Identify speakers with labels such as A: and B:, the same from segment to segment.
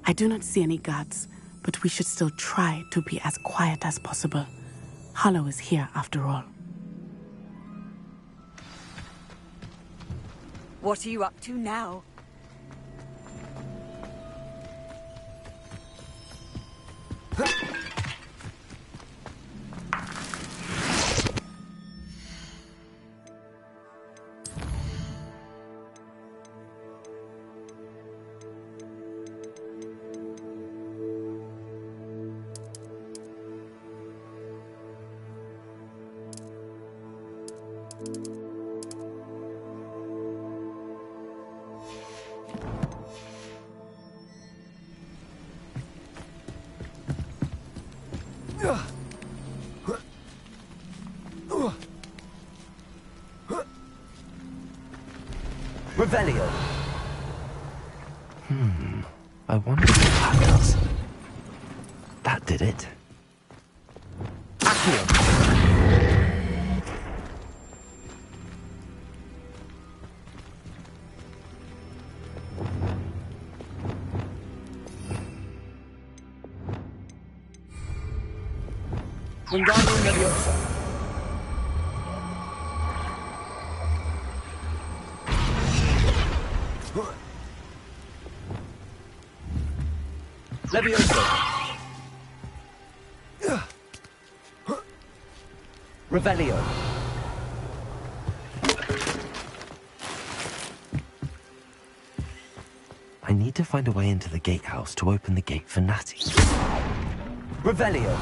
A: I do not see any guards, but we should still try to be as quiet as possible. Hollow is here after all.
B: What are you up to now?
C: Revelio. I wonder what that does. That did it. Accio.
D: Wingardium Leviosa. Leviosa.
C: Revelio. I need to find a way into the gatehouse to open the gate for Natty. Revelio.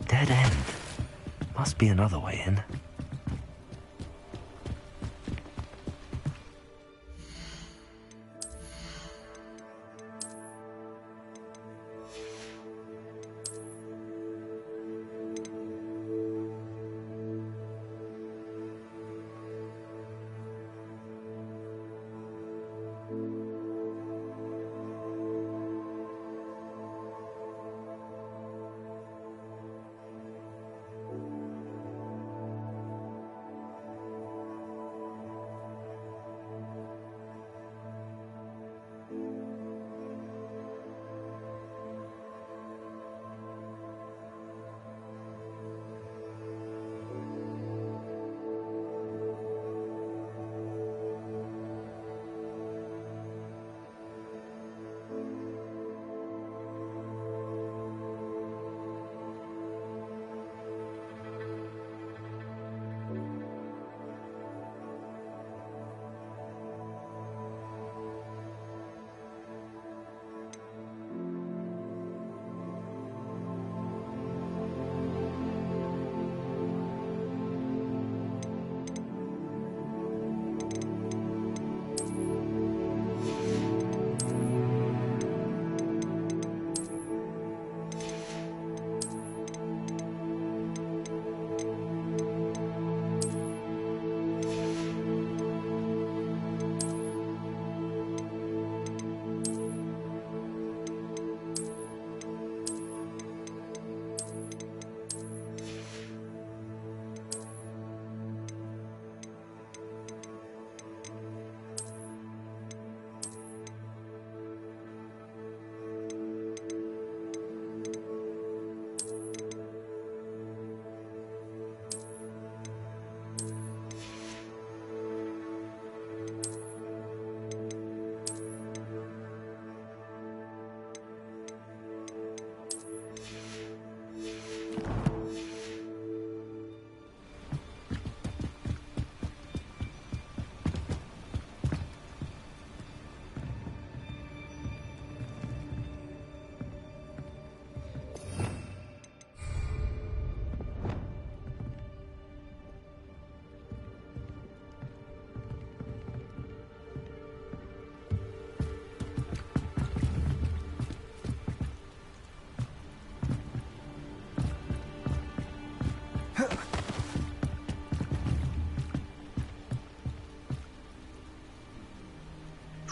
C: Dead end. Must be another way in.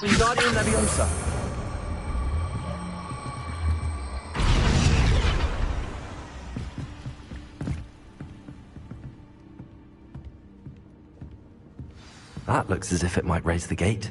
D: Wingardium Leviosa.
C: That looks as if it might raise the gate.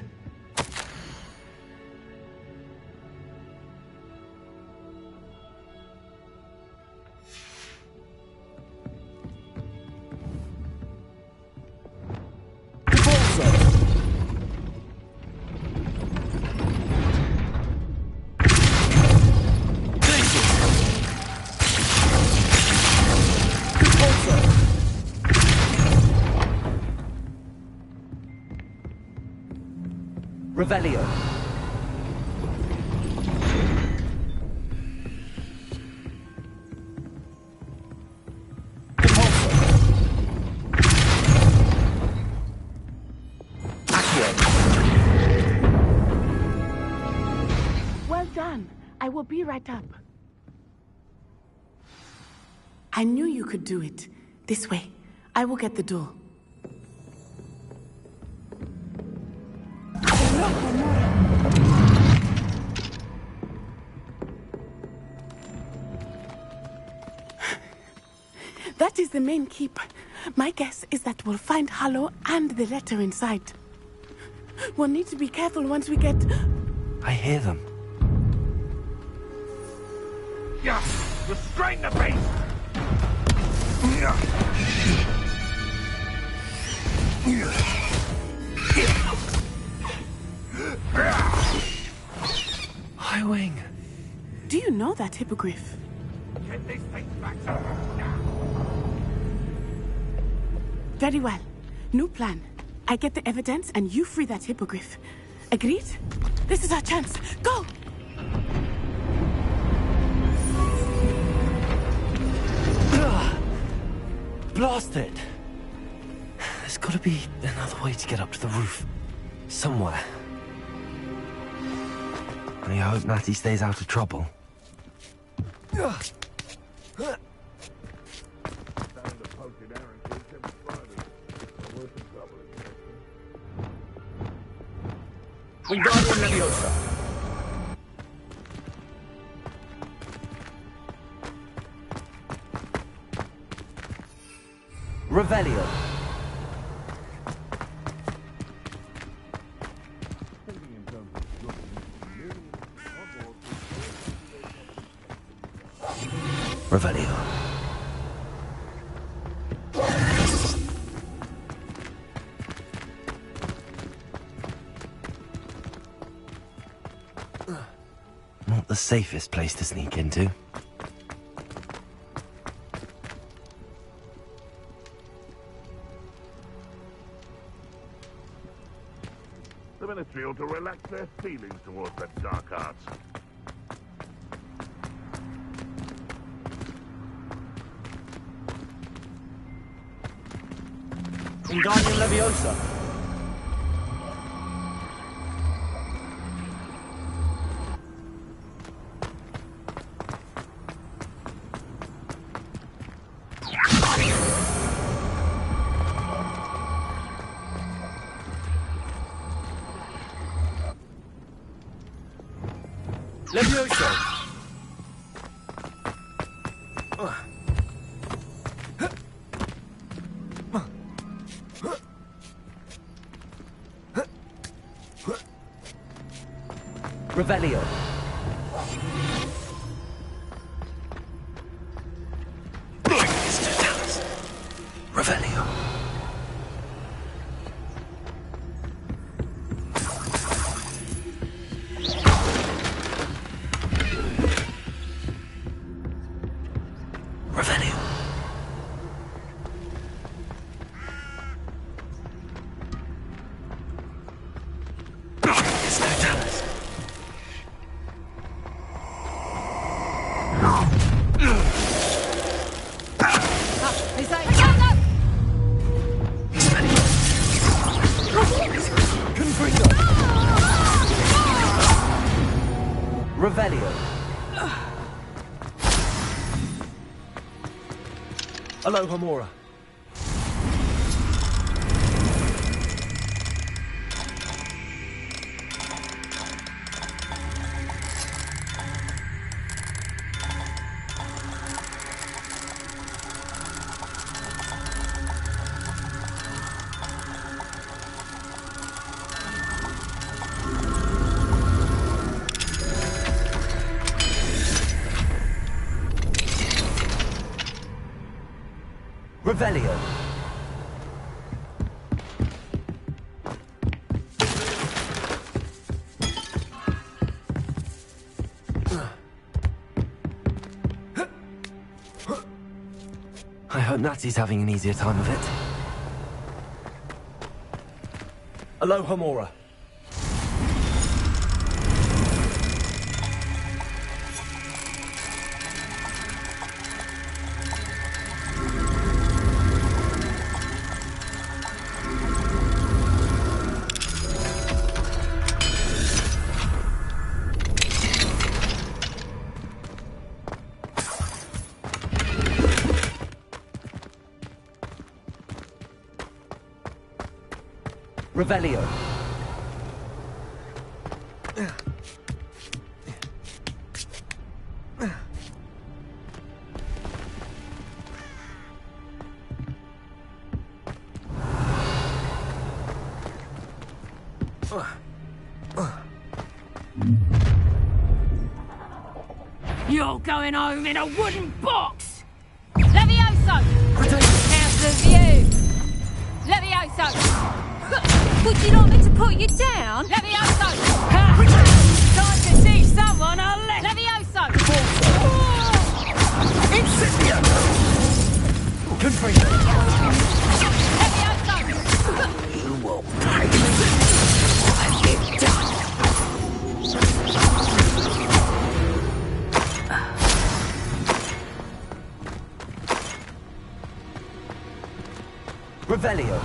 D: Revelio.
A: Well done. I will be right up. I knew you could do it. This way. I will get the door. That is the main keep. My guess is that we'll find Hollow and the letter inside. We'll need to be careful once we get...
C: I hear them.
E: Yeah, restrain the beast!
C: High Wing.
A: Do you know that hippogriff?
E: Get this thing back to now.
A: Very well. New plan. I get the evidence and you free that hippogriff. Agreed? This is our chance. Go!
C: Blast it! There's gotta be another way to get up to the roof. Somewhere. I hope Natty stays out of trouble.
D: Wingardium Leviosa. Revelio.
C: Revelio. Not the safest place to sneak into.
E: The military ought to relax their feelings towards the dark arts.
D: Wingardium Leviosa. Leviosa. Revelio.
C: Revelio. Revelio. It's no chance.
D: Revelio. Alohomora. Revelio.
C: I hope Natsy's having an easier time of it.
D: Alohomora. Revelio.
F: You're going home in a wooden box! Levioso! How's the view? Levioso! Would you like me to put you down? Levioso! Time to teach someone a lesson! Levioso!
D: Incipio! Good for you.
F: Levioso!
D: You will pay what you've done. Revelio.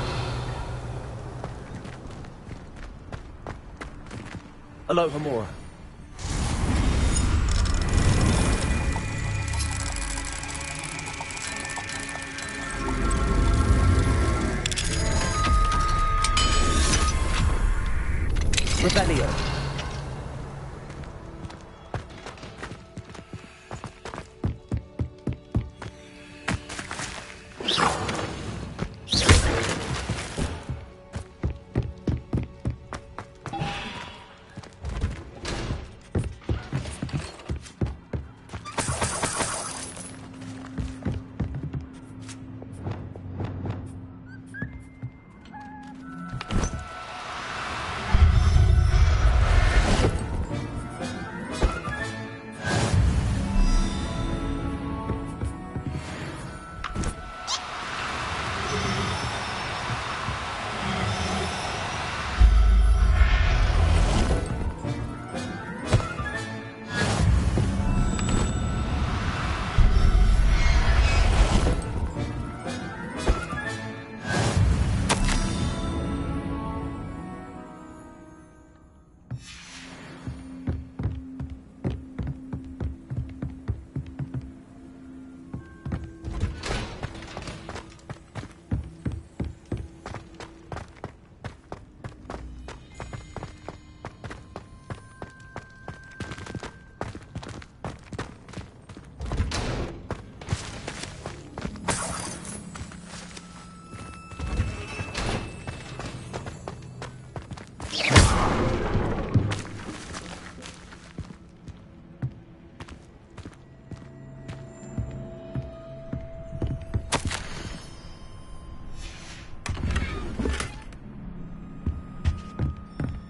D: Alohomora. Revelio.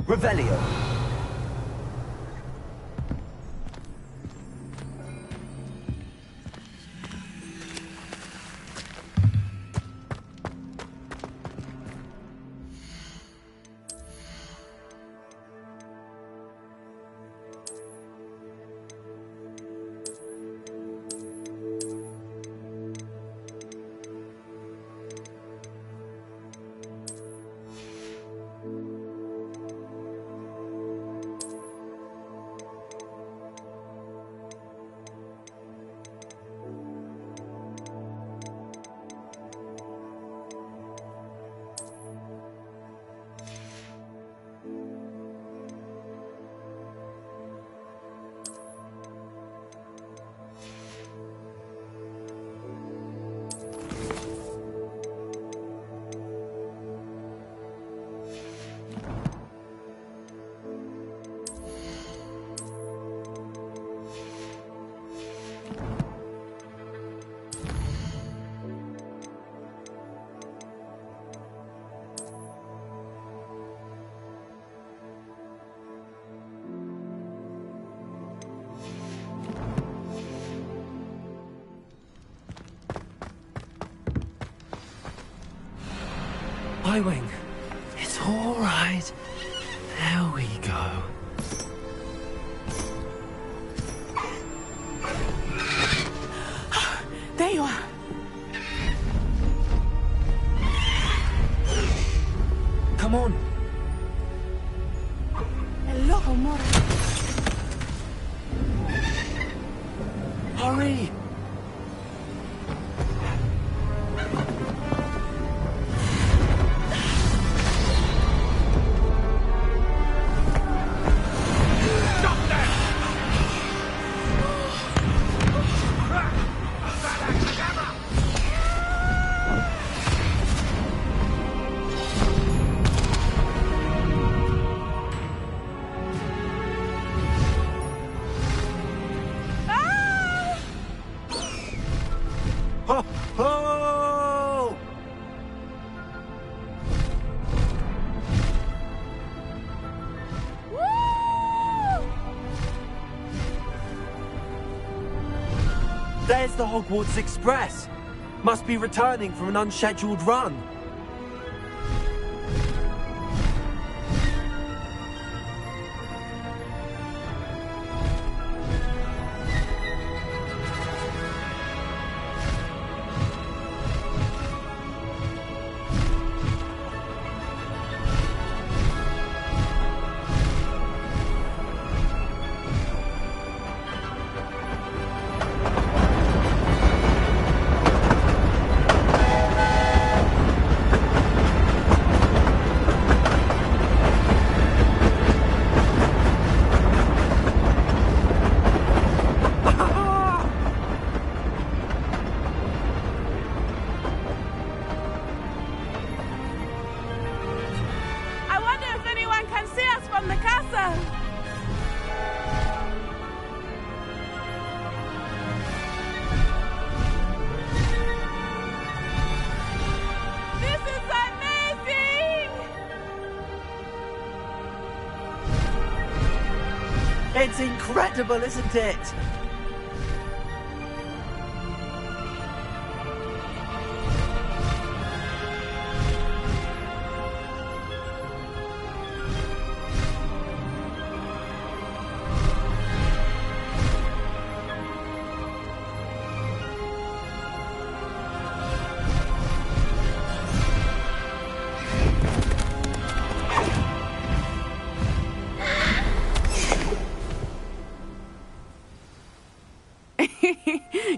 D: Revelio.
C: Highwing. It's all right. There we go.
A: There you are.
C: Come on.
A: Hello, Mora.
C: Hurry! Ho! Ho! There's the Hogwarts Express. Must be returning from an unscheduled run.
A: I wonder if anyone can see us from the castle. This is amazing!
C: It's incredible, isn't it?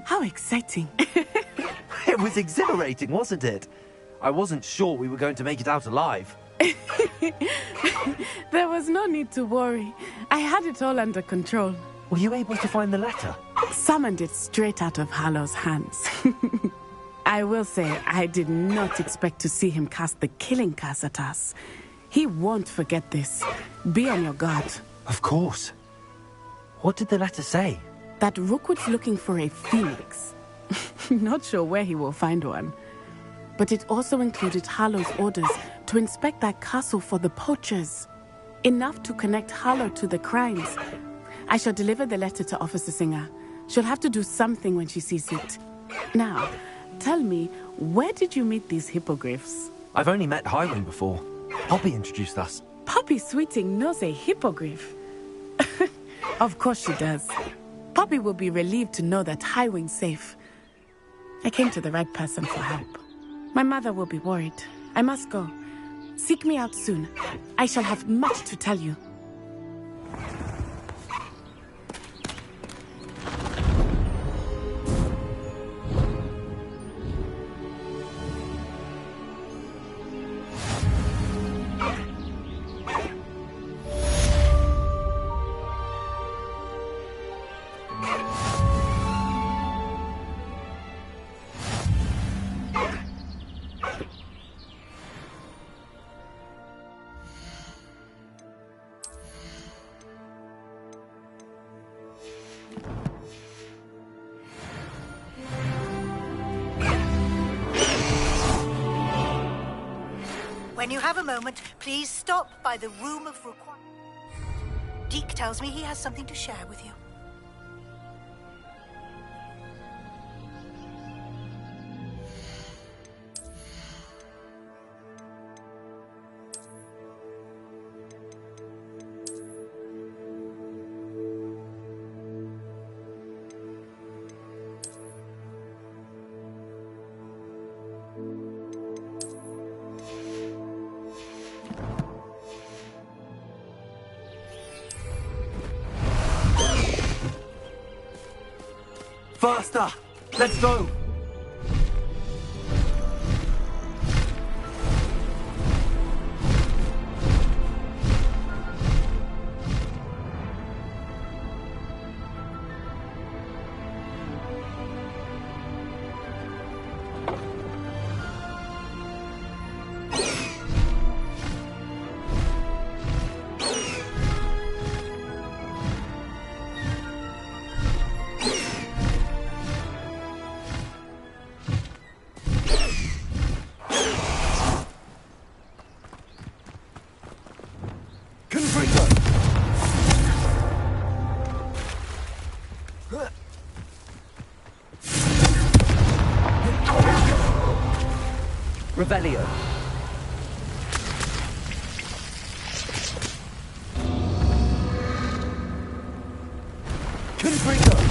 A: How exciting.
C: It was exhilarating, wasn't it? I wasn't sure we were going to make it out alive.
A: There was no need to worry. I had it all under control.
C: Were you able to find the letter?
A: Summoned it straight out of Hallow's hands. I will say, I did not expect to see him cast the killing curse at us. He won't forget this. Be on your guard.
C: Of course. What did the letter say?
A: That Rookwood's looking for a phoenix. Not sure where he will find one. But it also included Hallow's orders to inspect that castle for the poachers. Enough to connect Hallow to the crimes. I shall deliver the letter to Officer Singer. She'll have to do something when she sees it. Now, tell me, where did you meet these hippogriffs?
C: I've only met Highwing before. Poppy introduced us.
A: Poppy Sweeting knows a hippogriff. Of course she does. Poppy will be relieved to know that Highwing's safe. I came to the right person for help. My mother will be worried. I must go. Seek me out soon. I shall have much to tell you.
G: When you have a moment, please stop by the room of requirement. Deke tells me he has something to share with you.
C: Faster! Let's go! Revelio. Confringo.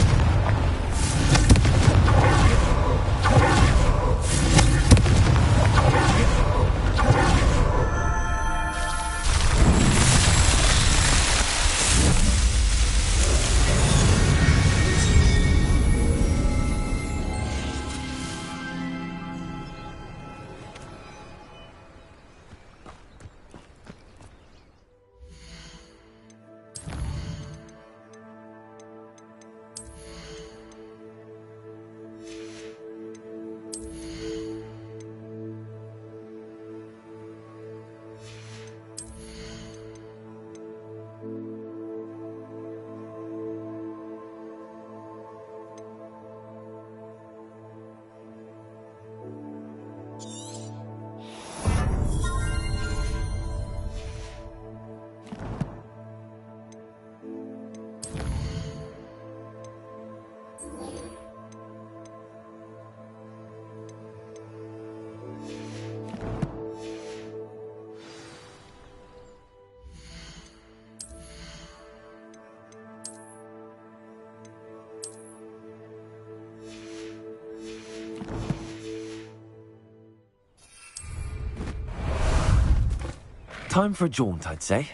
C: Time for a jaunt, I'd say.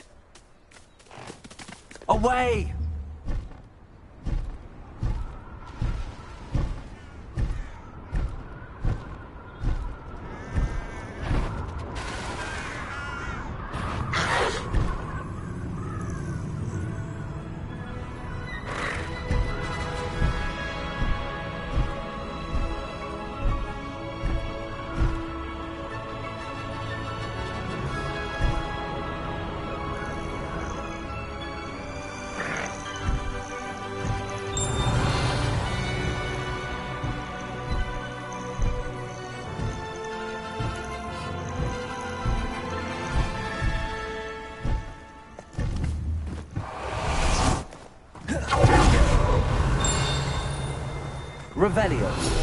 C: Away! Revelio.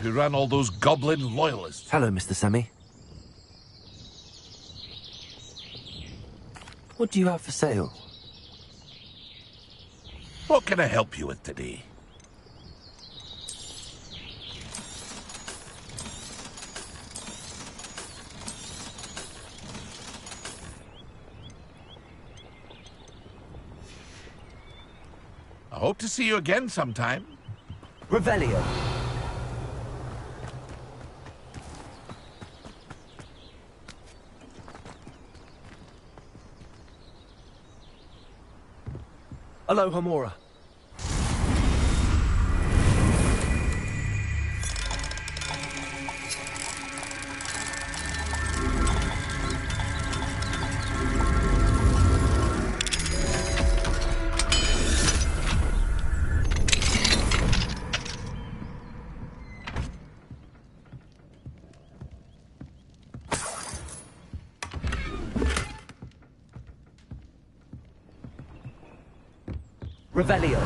E: Who ran all those goblin loyalists.
C: Hello, Mr. Semi. What do you have for sale?
E: What can I help you with today? I hope to see you again sometime.
C: Revelio. Aloha Mora. Revelio.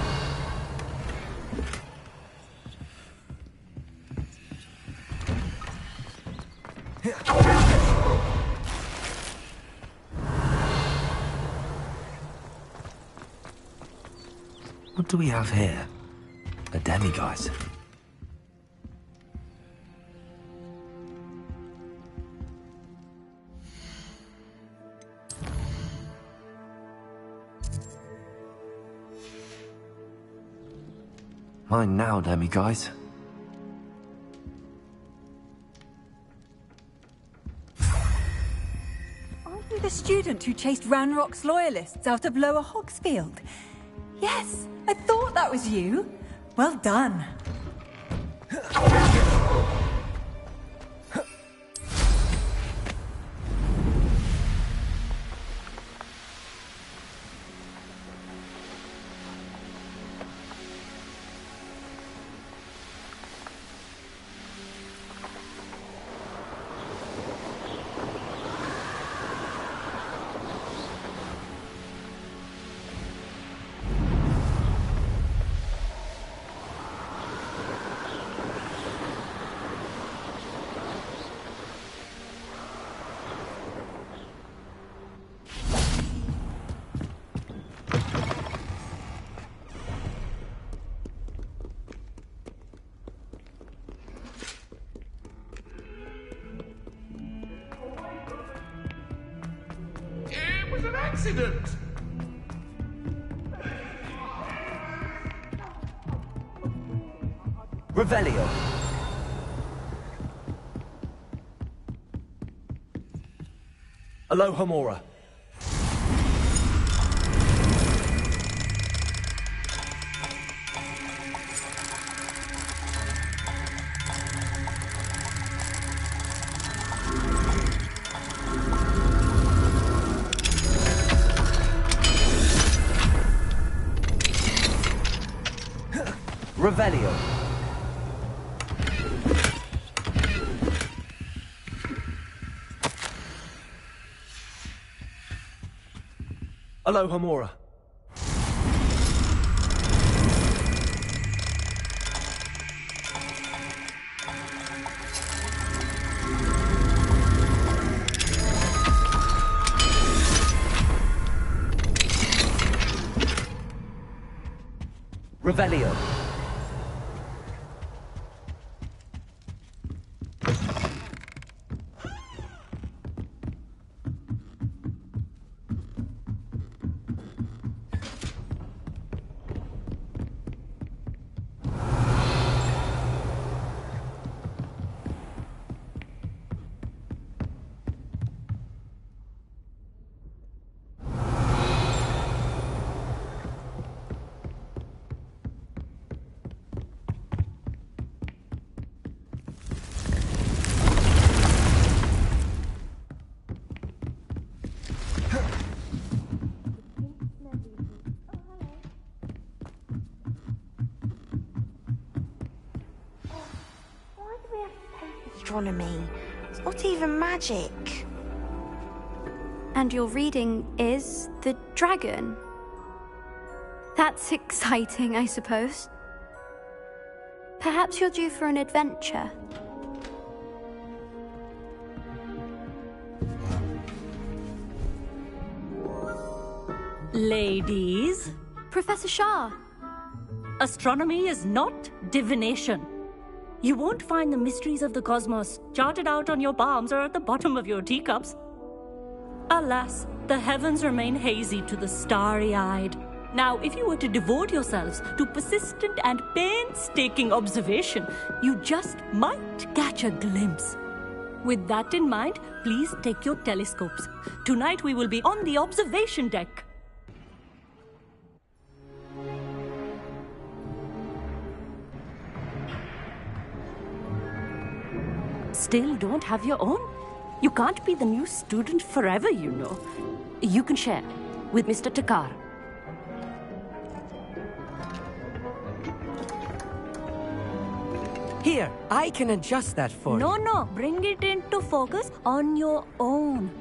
C: What do we have here? A demiguise. Mine now, demiguise.
B: Aren't you the student who chased Ranrock's loyalists out of Lower Hogsfield? Yes, I thought that was you. Well done.
E: It was an accident!
C: Revelio. Aloha Mora. Revelio. Aloha Mora. Revelio.
D: Astronomy. It's not even magic.
H: And your reading is the dragon. That's exciting, I suppose. Perhaps you're due for an adventure.
I: Ladies,
H: Professor Shah.
I: astronomy is not divination. You won't find the mysteries of the cosmos charted out on your palms or at the bottom of your teacups. Alas, the heavens remain hazy to the starry-eyed. Now, if you were to devote yourselves to persistent and painstaking observation, you just might catch a glimpse. With that in mind, please take your telescopes. Tonight we will be on the observation deck. still don't have your own? You can't be the new student forever, you know. You can share with Mr. Takar.
J: Here, I can adjust that for you.
I: No, bring it into focus on your own.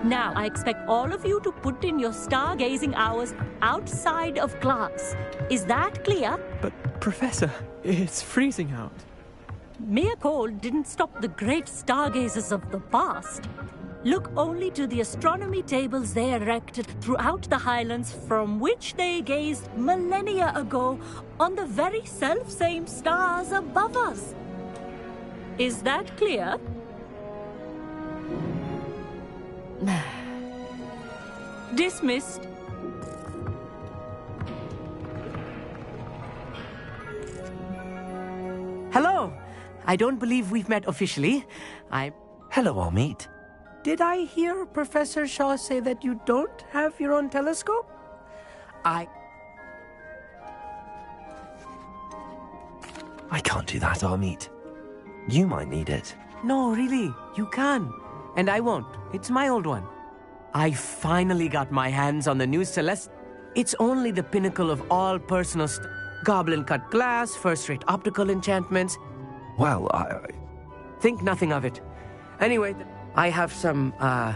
I: Now, I expect all of you to put in your stargazing hours outside of class. Is that clear?
J: But, Professor, it's freezing out.
I: Mere cold didn't stop the great stargazers of the past. Look only to the astronomy tables they erected throughout the highlands from which they gazed millennia ago on the very self-same stars above us. Is that clear? Dismissed.
J: Hello! I don't believe we've met officially.
C: Hello, Amit.
J: Did I hear Professor Shaw say that you don't have your own telescope?
C: I can't do that, Amit. You might need it.
J: No, really, you can. And I won't. It's my old one. I finally got my hands on the new Celeste. It's only the pinnacle of all personal goblin-cut glass, first-rate optical enchantments.
C: Well,
J: Think nothing of it. Anyway, I have some, As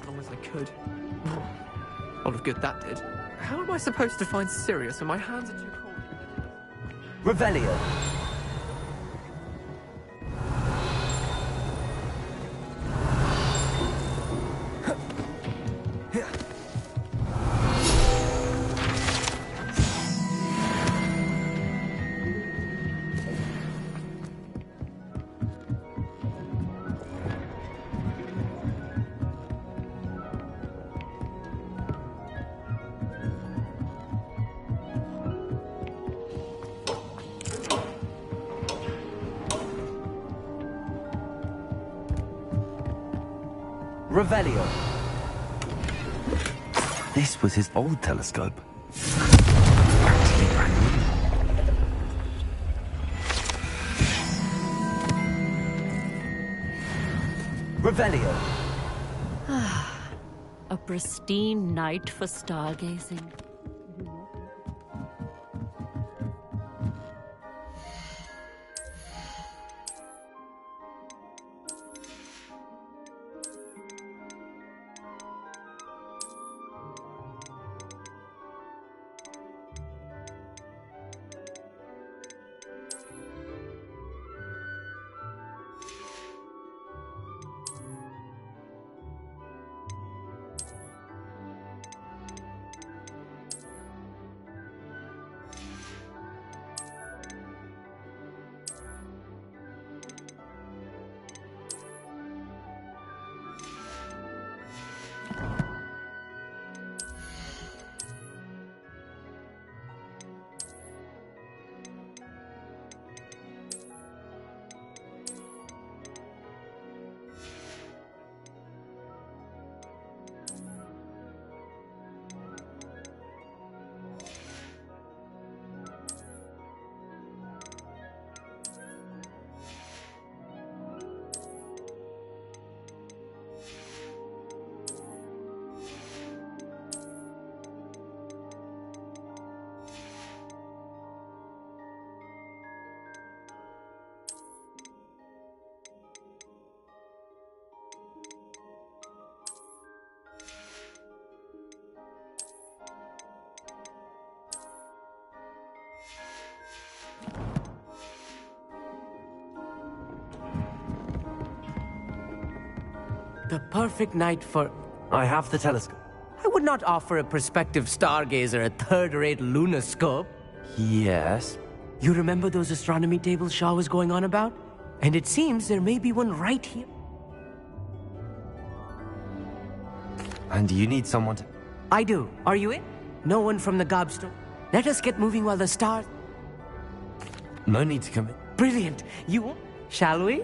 J: long as I could. A lot of good that did. How am I supposed to find Sirius when my hands are too cold?
C: Revelio. Revelio. This was his old telescope. Practically brand new. Revelio.
I: A pristine night for stargazing.
J: The perfect night for...
C: I have the telescope.
J: I would not offer a prospective stargazer a third-rate lunoscope.
C: Yes.
J: You remember those astronomy tables Shaw was going on about? And it seems there may be one right here.
C: And you need someone to...
J: I do. Are you in? No one from the Gobstone. Let us get moving while the stars...
C: No need to come in.
J: Brilliant. You... Shall we?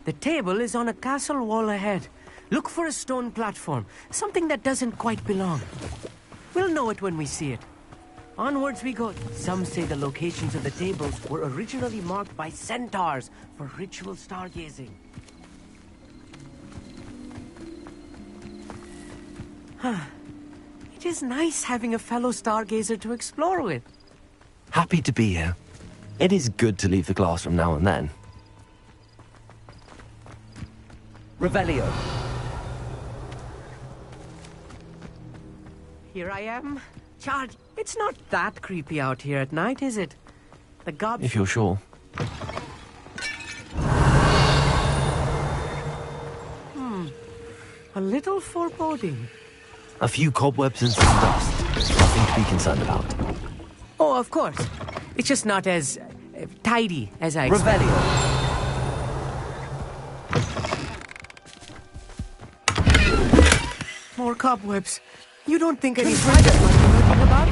J: The table is on a castle wall ahead. Look for a stone platform, something that doesn't quite belong. We'll know it when we see it. Onwards we go. Some say the locations of the tables were originally marked by centaurs for ritual stargazing. It is nice having a fellow stargazer to explore with.
C: Happy to be here. It is good to leave the glass from now and then. Revelio.
J: Here I am. Charge. It's not that creepy out here at night, is it? The gob...
C: If you're sure.
J: A little foreboding.
C: A few cobwebs and some dust. Nothing to be concerned about.
J: Oh, of course. It's just not as tidy as I
C: Revelio.
J: More cobwebs. You don't think any private might be lurking about?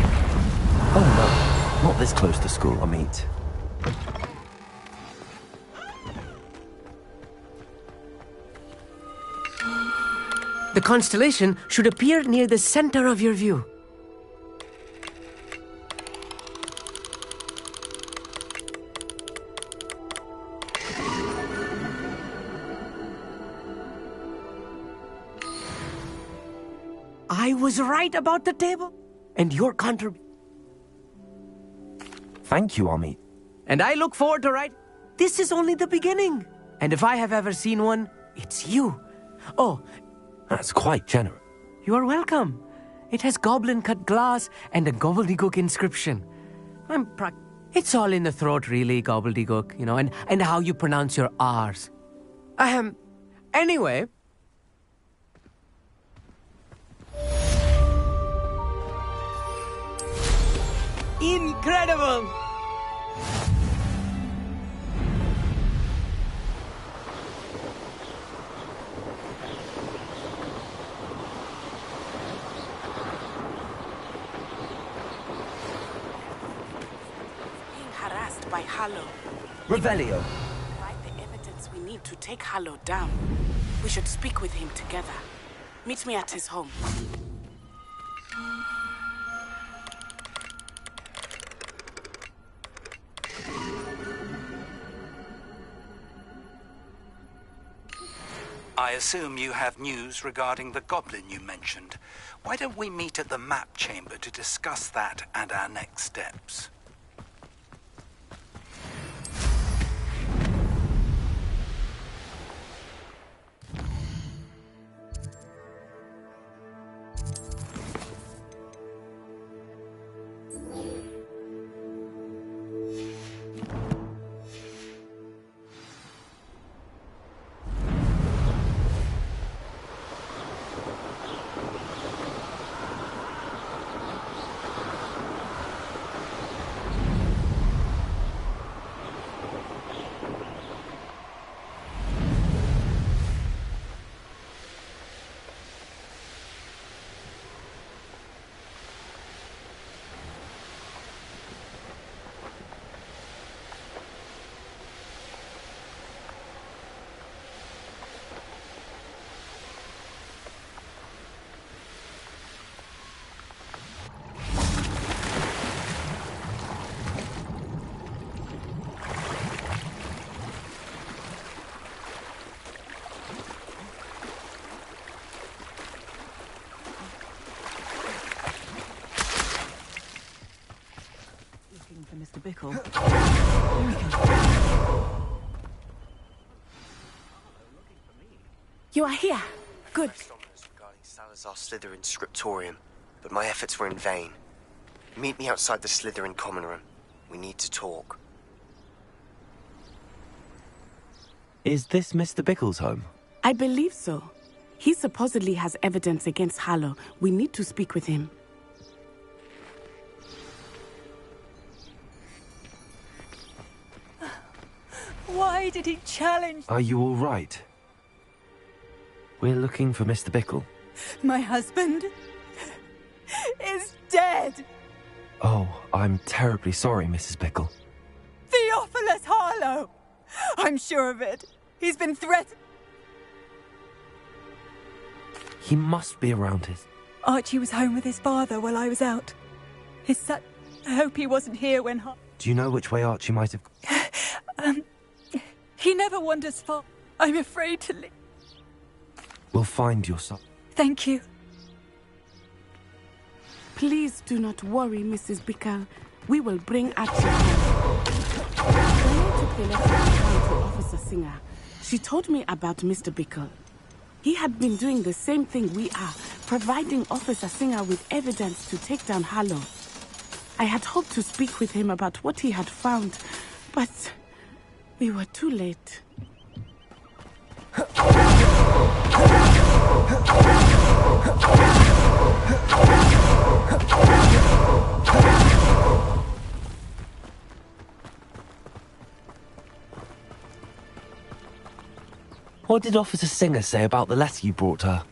C: Oh no, not this close to school, I meet.
J: The constellation should appear near the center of your view. I was right about the table, and your contribution.
C: Thank you, Amit.
J: And I look forward to right. This is only the beginning. And if I have ever seen one, it's you. Oh,
C: that's quite generous.
J: You are welcome. It has goblin-cut glass and a gobbledygook inscription. It's all in the throat, really, gobbledygook, you know, and how you pronounce your R's. Anyway... Incredible!
A: Being harassed by Harlow.
C: Revelio.
A: Provide the evidence we need to take Harlow down. We should speak with him together. Meet me at his home.
K: I assume you have news regarding the goblin you mentioned. Why don't we meet at the map chamber to discuss that and our next steps?
A: For Mr. Bickle. You are here. Good.
L: Regarding Salazar Slytherin scriptorium, but my efforts were in vain. Meet me outside the Slytherin common room. We need to talk.
C: Is this Mr. Bickle's home?
A: I believe so. He supposedly has evidence against Harlow. We need to speak with him.
B: Why did he challenge?
C: Are you all right? We're looking for Mr. Bickle.
B: My husband is dead.
C: Oh, I'm terribly sorry, Mrs. Bickle.
B: Theophilus Harlow! I'm sure of it. He's been threatened.
C: He must be around his...
B: Archie was home with his father while I was out. His son... I hope he wasn't here when...
C: Do you know which way Archie might have...
B: He never wanders far. I'm afraid to leave.
C: We'll find your son.
B: Thank you.
A: Please do not worry, Mrs. Bickle. We will bring Archie home. When I took the letter down to Officer Singer, she told me about Mr. Bickle. He had been doing the same thing we are, providing Officer Singer with evidence to take down Harlow. I had hoped to speak with him about what he had found, but we were too late.
C: What did Officer Singer say about the letter you brought her?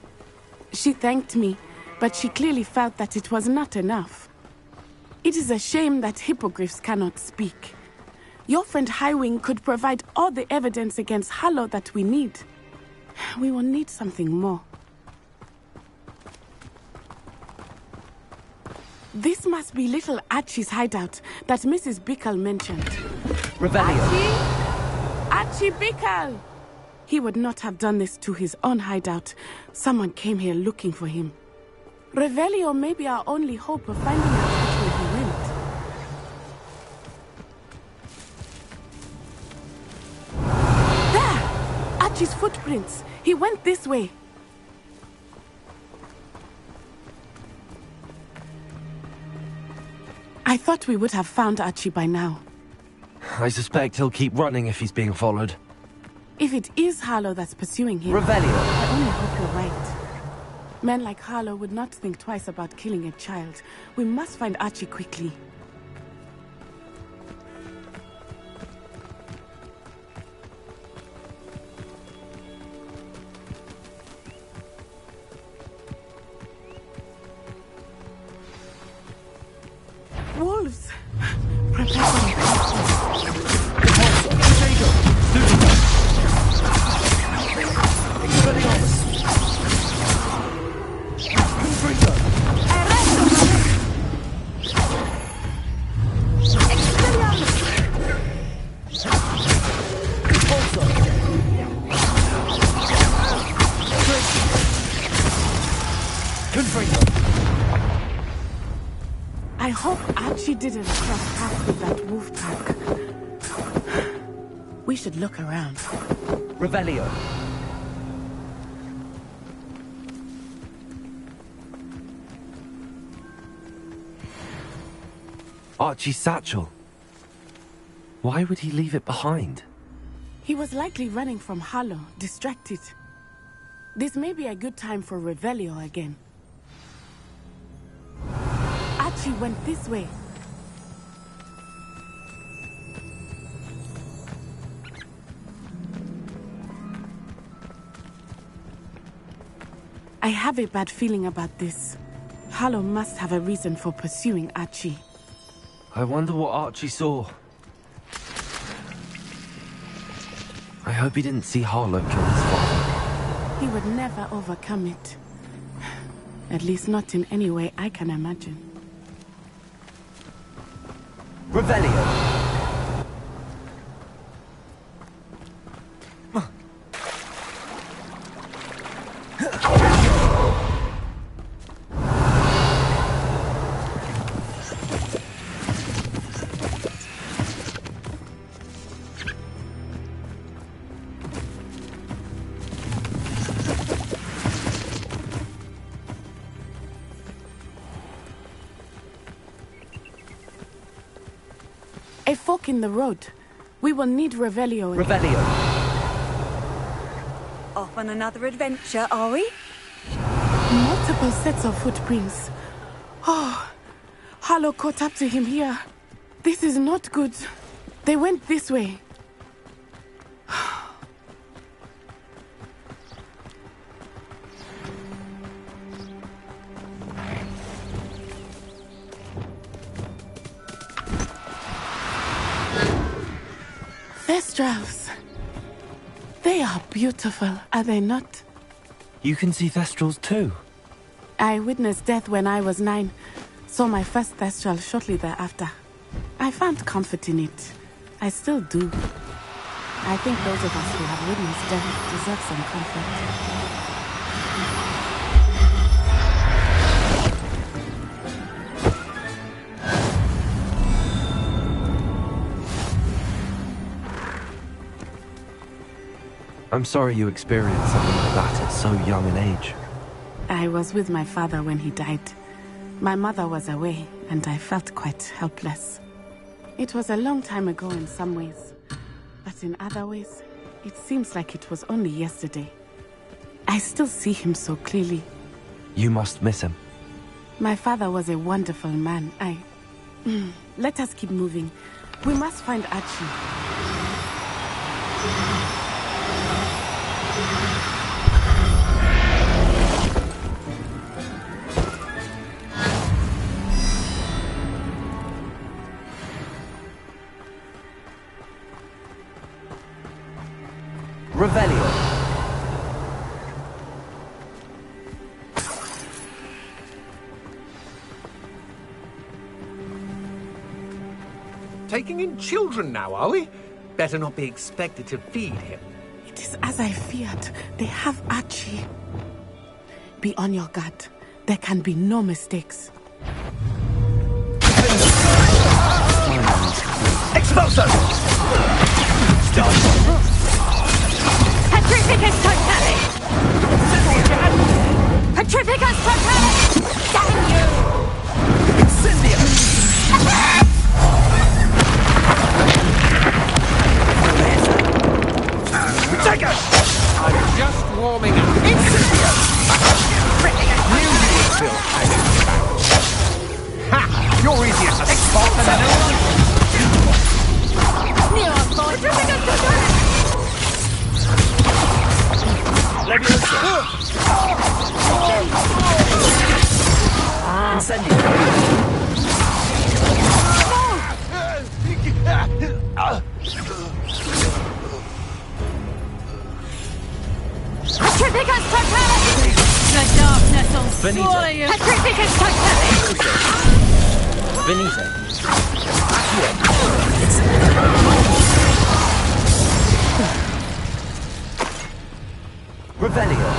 A: She thanked me, but she clearly felt that it was not enough. It is a shame that hippogriffs cannot speak. Your friend Highwing could provide all the evidence against Harlow that we need. We will need something more. This must be little Archie's hideout that Mrs. Bickle mentioned.
J: Revelio.
A: Archie Bickle! He would not have done this to his own hideout. Someone came here looking for him. Revelio may be our only hope of finding out which way he went. There! Archie's footprints. He went this way. I thought we would have found Archie by now.
C: I suspect he'll keep running if he's being followed.
A: If it is Harlow that's pursuing him,
J: Revelio.
A: I only hope you're right. Men like Harlow would not think twice about killing a child. We must find Archie quickly. Wolves! Prepare for I hope Archie didn't cross paths with that wolf pack. We should look around.
J: Revelio.
C: Archie's satchel. Why would he leave it behind?
A: He was likely running from Harlow, distracted. This may be a good time for Revelio again. Archie went this way. I have a bad feeling about this. Harlow must have a reason for pursuing Archie.
C: I wonder what Archie saw. I hope he didn't see Harlow kill his father.
A: He would never overcome it. At least not in any way I can imagine.
J: Revelio.
A: A fork in the road. We will need Revelio.
J: Revelio.
B: Off on another adventure, are we?
A: Multiple sets of footprints. Oh, Harlow caught up to him here. This is not good. They went this way. Thestrals. They are beautiful, are they not?
C: You can see Thestrals too?
A: I witnessed death when I was 9. Saw my first Thestral shortly thereafter. I found comfort in it. I still do. I think those of us who have witnessed death deserve some comfort.
C: I'm sorry you experienced something like that at so young an age.
A: I was with my father when he died. My mother was away, and I felt quite helpless. It was a long time ago in some ways, but in other ways, it seems like it was only yesterday. I still see him so clearly.
C: You must miss him.
A: My father was a wonderful man. Let us keep moving. We must find Archie.
J: Revelio.
M: Taking in children now, are we? Better not be expected to feed him.
A: It is as I feared. They have Archie. Be on your guard. There can be no mistakes.
M: Expulso! Stop!
F: Petrificus totalis! Petrificus totalis! Damn you! Incendio!
M: Take us! I'm just warming up. Incendio! Knew you would feel ha! You're easier to spot than
F: Neon boy! Petrificus totalis! Petrificus totalis! The darkness will swallow you! Petrificus totalis!
J: Benito. Revelio.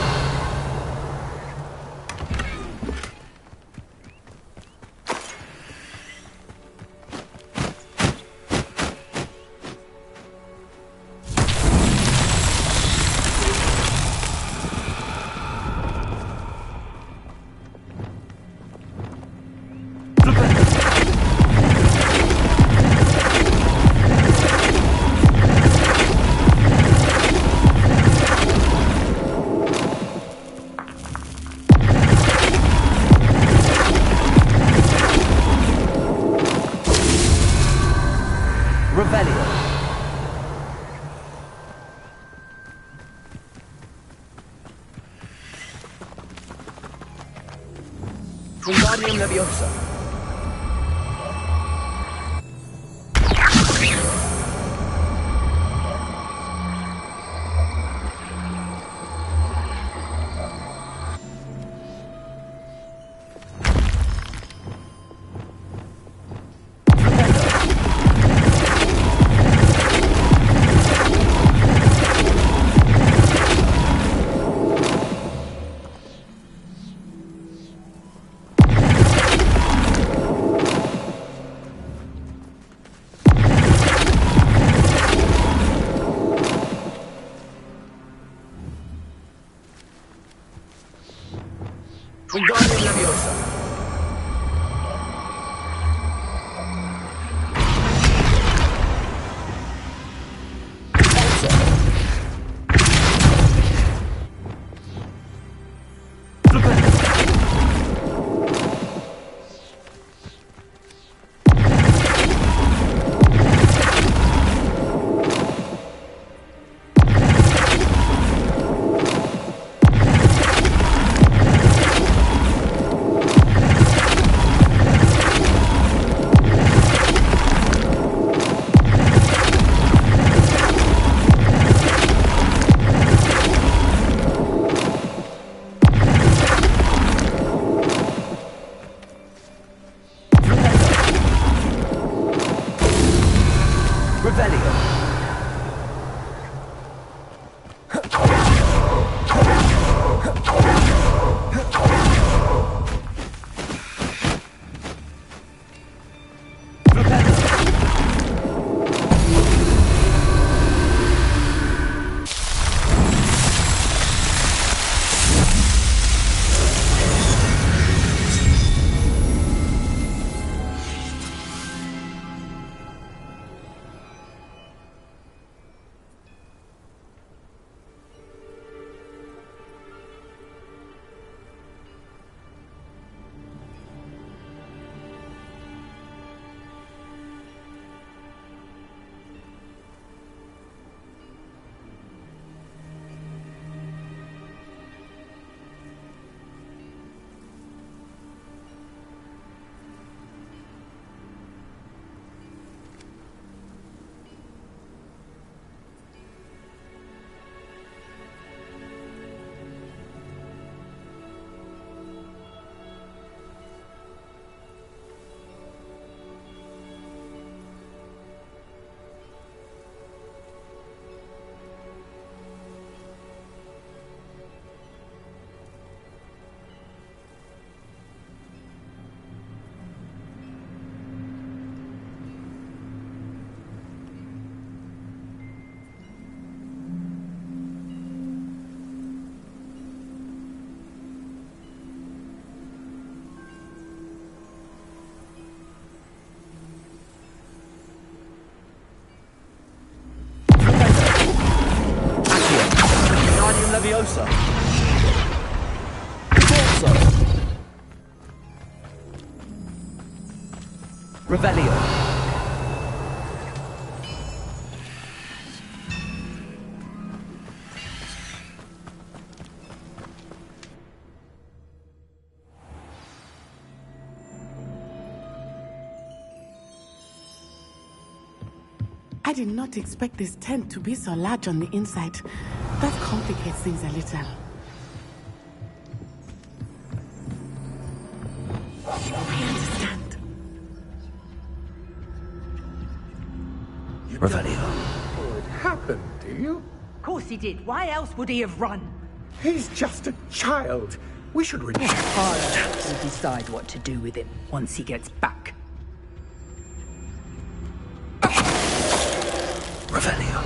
C: Wingardium Leviosa. Wingardium Leviosa.
J: Revelio.
C: Leviosa. Torso. Revelio.
A: I did not expect this tent to be so large on the inside. That complicates things a little. I understand.
C: Revelio.
M: What happened, do you?
N: Of course he did. Why else would he have run?
M: He's just a child. We should retire.
N: We'll decide what to do with him once he gets back.
C: Revelio.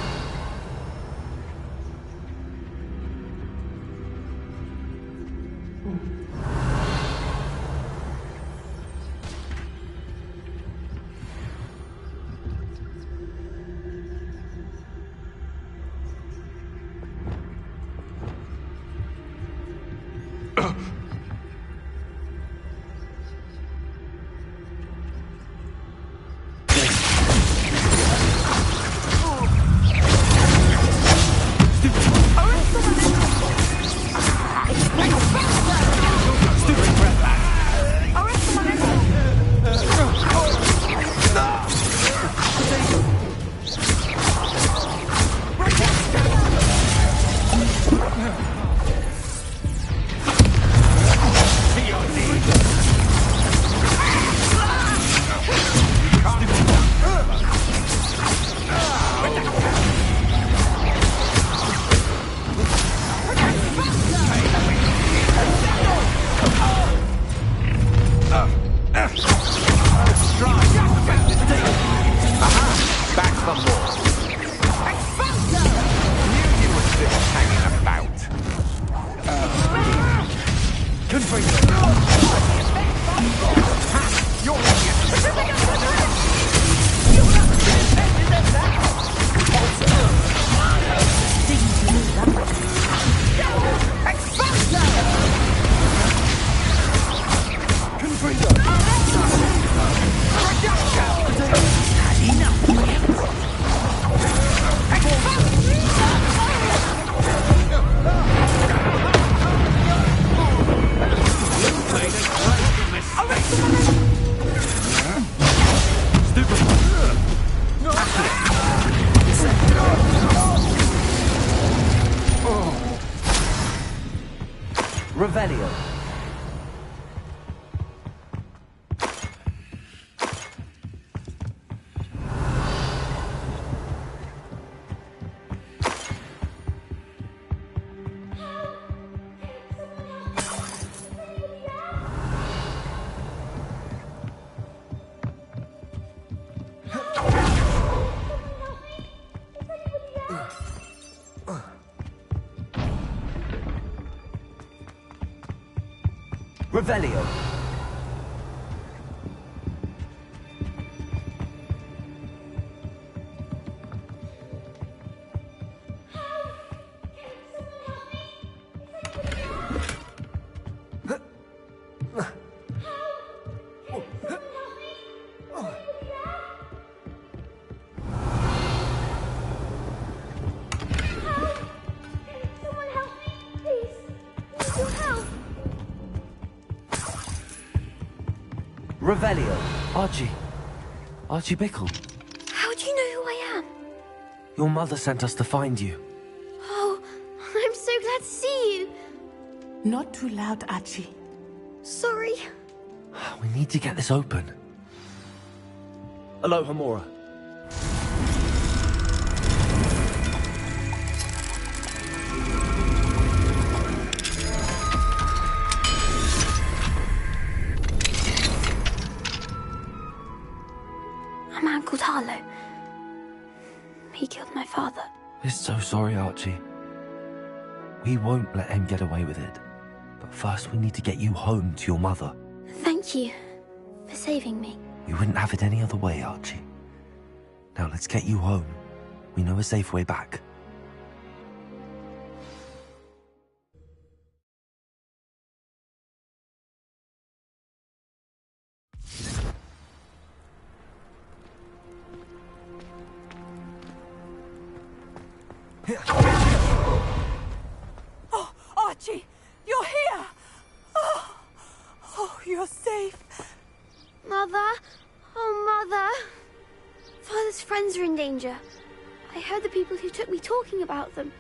C: Revelio.
J: Revelio. Revelio.
C: Archie Bickle.
H: How do you know who I am?
C: Your mother sent us to find you.
H: Oh, I'm so glad to see you.
A: Not too loud, Archie.
H: Sorry.
C: We need to get this open. Aloha, Mora.
H: A man called Harlow. He killed my father.
C: We're so sorry, Archie. We won't let him get away with it. But first we need to get you home to your mother.
H: Thank you for saving me.
C: We wouldn't have it any other way, Archie. Now let's get you home. We know a safe way back.
B: Oh, Archie, you're here! Oh, you're safe.
H: Mother? Oh, Mother. Father's friends are in danger. I heard the people who took me talking about them.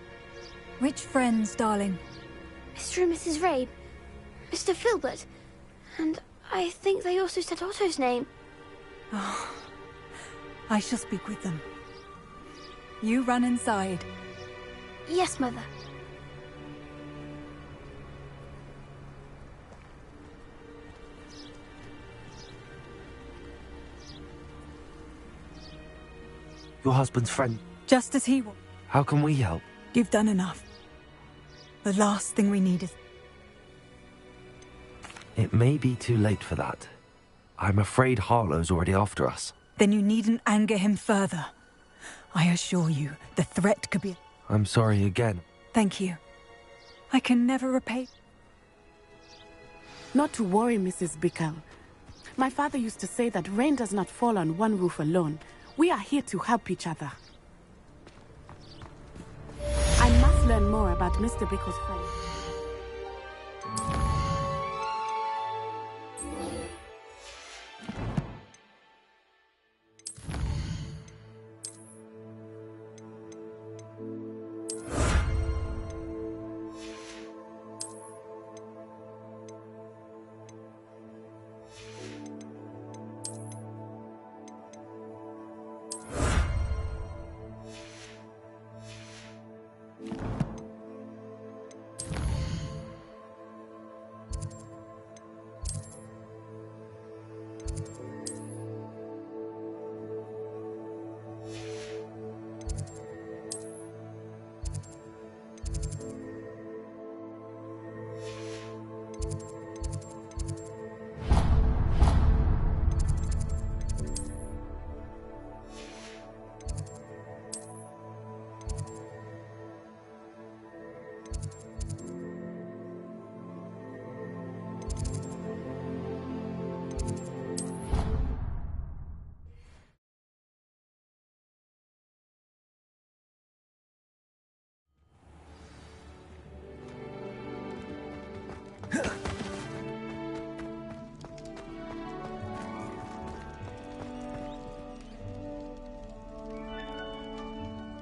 B: Which friends, darling?
H: Mr. and Mrs. Rabe. Mr. Filbert. And I think they also said Otto's name.
B: Oh, I shall speak with them. You run inside.
H: Yes, Mother.
C: Your husband's friend.
B: Just as he will.
C: How can we help?
B: You've done enough. The last thing we need is...
C: It may be too late for that. I'm afraid Harlow's already after us.
B: Then you needn't anger him further. I assure you, the threat could be...
C: I'm sorry again.
B: Thank you. I can never repay...
A: Not to worry, Mrs. Bickle. My father used to say that rain does not fall on one roof alone. We are here to help each other. I must learn more about Mr. Bickle's friend.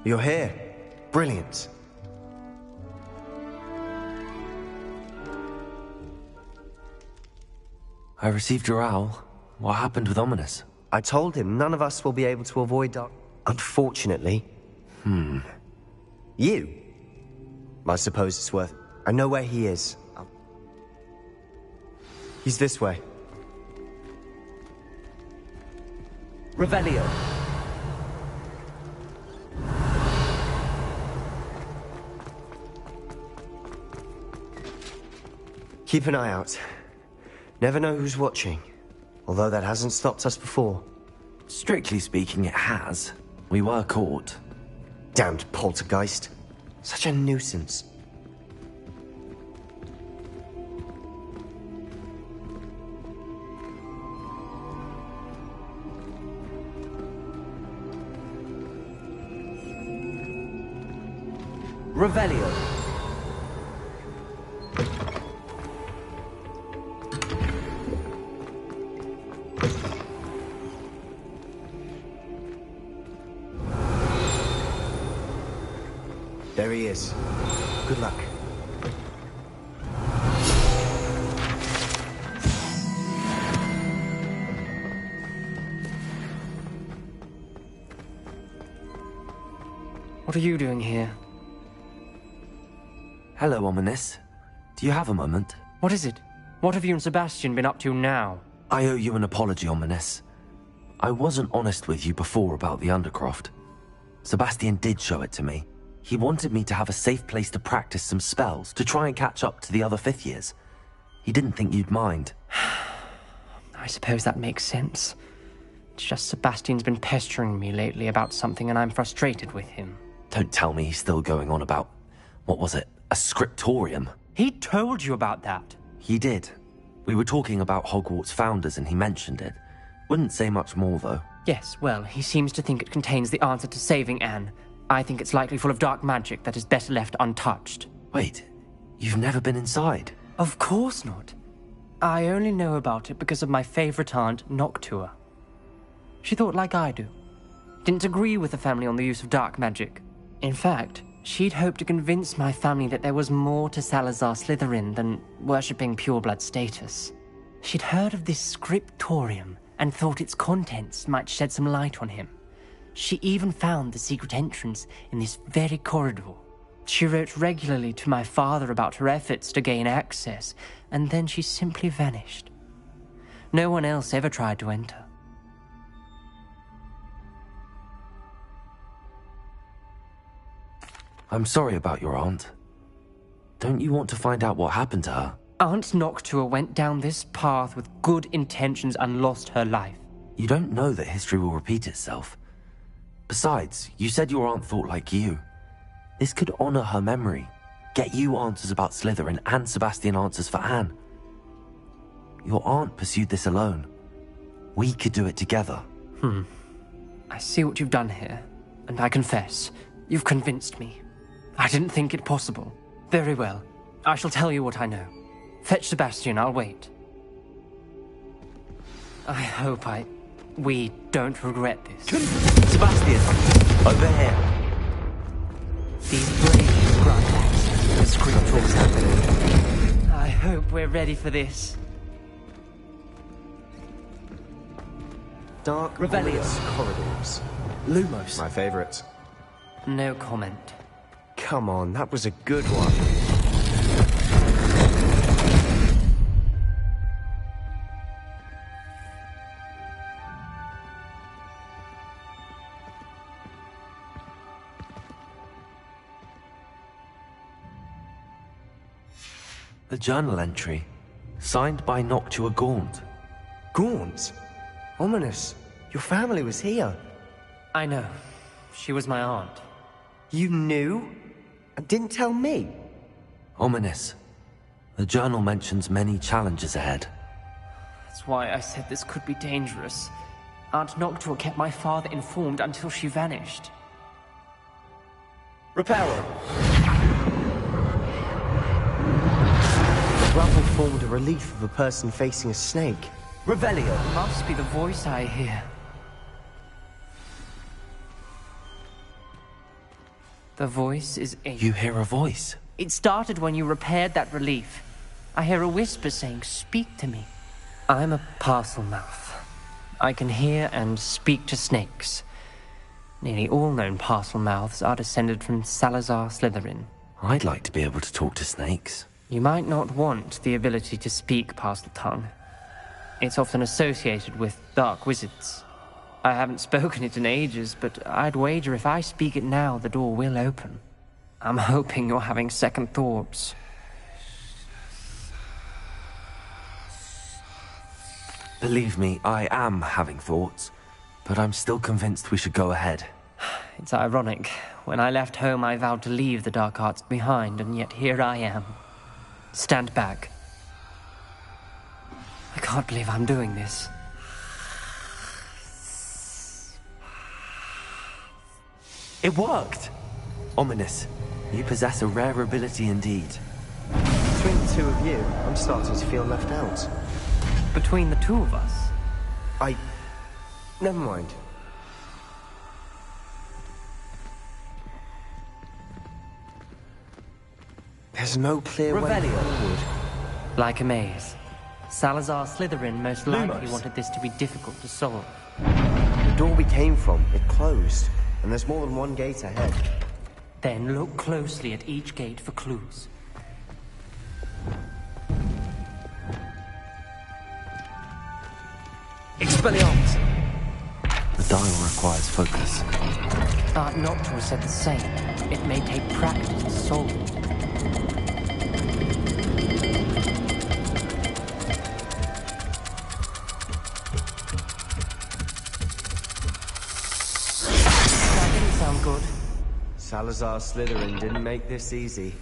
L: You're here. Brilliant.
C: I received your owl. What happened with Ominous?
L: I told him none of us will be able to avoid dark... Unfortunately. You? I suppose it's worth... I know where he is. He's this way.
J: Revelio.
L: Keep an eye out. Never know who's watching. Although that hasn't stopped us before.
C: Strictly speaking, it has. We were caught.
L: Damned poltergeist. Such a nuisance.
J: Revelio.
L: There he is. Good luck.
J: What are you doing here?
C: Hello, Ominous. Do you have a moment?
J: What is it? What have you and Sebastian been up to now?
C: I owe you an apology, Ominous. I wasn't honest with you before about the Undercroft. Sebastian did show it to me. He wanted me to have a safe place to practice some spells, to try and catch up to the other 5th years. He didn't think you'd mind.
J: I suppose that makes sense. It's just Sebastian's been pestering me lately about something and I'm frustrated with him.
C: Don't tell me he's still going on about, what was it, a scriptorium?
J: He told you about that.
C: He did. We were talking about Hogwarts founders and he mentioned it. Wouldn't say much more, though.
J: Yes, well, he seems to think it contains the answer to saving Anne. I think it's likely full of dark magic that is better left untouched.
C: Wait, you've never been inside?
J: Of course not. I only know about it because of my favorite aunt, Noctua. She thought like I do. Didn't agree with the family on the use of dark magic. In fact, she'd hoped to convince my family that there was more to Salazar Slytherin than worshipping pureblood status. She'd heard of this scriptorium and thought its contents might shed some light on him. She even found the secret entrance in this very corridor. She wrote regularly to my father about her efforts to gain access, and then she simply vanished. No one else ever tried to enter.
C: I'm sorry about your aunt. Don't you want to find out what happened to her?
J: Aunt Noctua went down this path with good intentions and lost her life.
C: You don't know that history will repeat itself. Besides, you said your aunt thought like you. This could honor her memory, get you answers about Slytherin and Sebastian answers for Anne. Your aunt pursued this alone. We could do it together.
J: I see what you've done here, and I confess, you've convinced me. I didn't think it possible. Very well. I shall tell you what I know. Fetch Sebastian, I'll wait. I hope we don't regret this.
C: Sebastian! Over here!
J: These blades grant access to the scriptures happening. I hope we're ready for this.
L: Dark
J: Revelio.
L: corridors.
C: Lumos.
L: My favorite.
J: No comment.
L: Come on, that was a good one.
C: The journal entry, signed by Noctua Gaunt.
L: Gaunt? Ominous. Your family was here.
J: I know. She was my aunt.
L: You knew? And didn't tell me?
C: Ominous. The journal mentions many challenges ahead.
J: That's why I said this could be dangerous. Aunt Noctua kept my father informed until she vanished.
L: Reparo. The rubble formed a relief of a person facing a snake.
J: Revelio. Must be the voice I hear. The voice is in.
C: You hear a voice?
J: It started when you repaired that relief. I hear a whisper saying, "Speak to me." I'm a parcel mouth. I can hear and speak to snakes. Nearly all known parcel mouths are descended from Salazar Slytherin.
C: I'd like to be able to talk to snakes.
J: You might not want the ability to speak parcel tongue. It's often associated with dark wizards. I haven't spoken it in ages, but I'd wager if I speak it now, the door will open. I'm hoping you're having second thoughts.
C: Believe me, I am having thoughts, but I'm still convinced we should go ahead.
O: It's ironic. When I left home, I vowed to leave the dark arts behind, and yet here I am. Stand back. I can't believe I'm doing this.
C: It worked! Ominous, you possess a rare ability indeed.
L: Between the two of you, I'm starting to feel left out.
O: Between the two of us?
L: Never mind. There's no clear way forward.
O: Like a maze. Salazar Slytherin most likely
L: Lumos.
O: wanted this to be difficult to solve.
L: The door we came from, it closed. And there's more than one gate ahead.
O: Then look closely at each gate for clues.
J: Expelliarmus!
C: The dial requires focus.
O: Art Noctua said the same. It may take practice to solve it. That didn't sound good.
L: Salazar Slytherin didn't make this easy.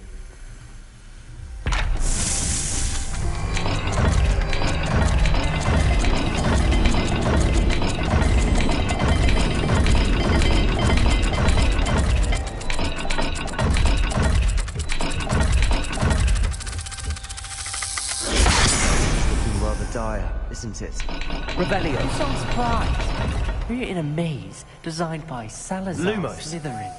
L: Isn't it?
J: Revelio.
O: I'm so surprised. We're in a maze designed by Salazar
J: Lumos.
O: Slytherin.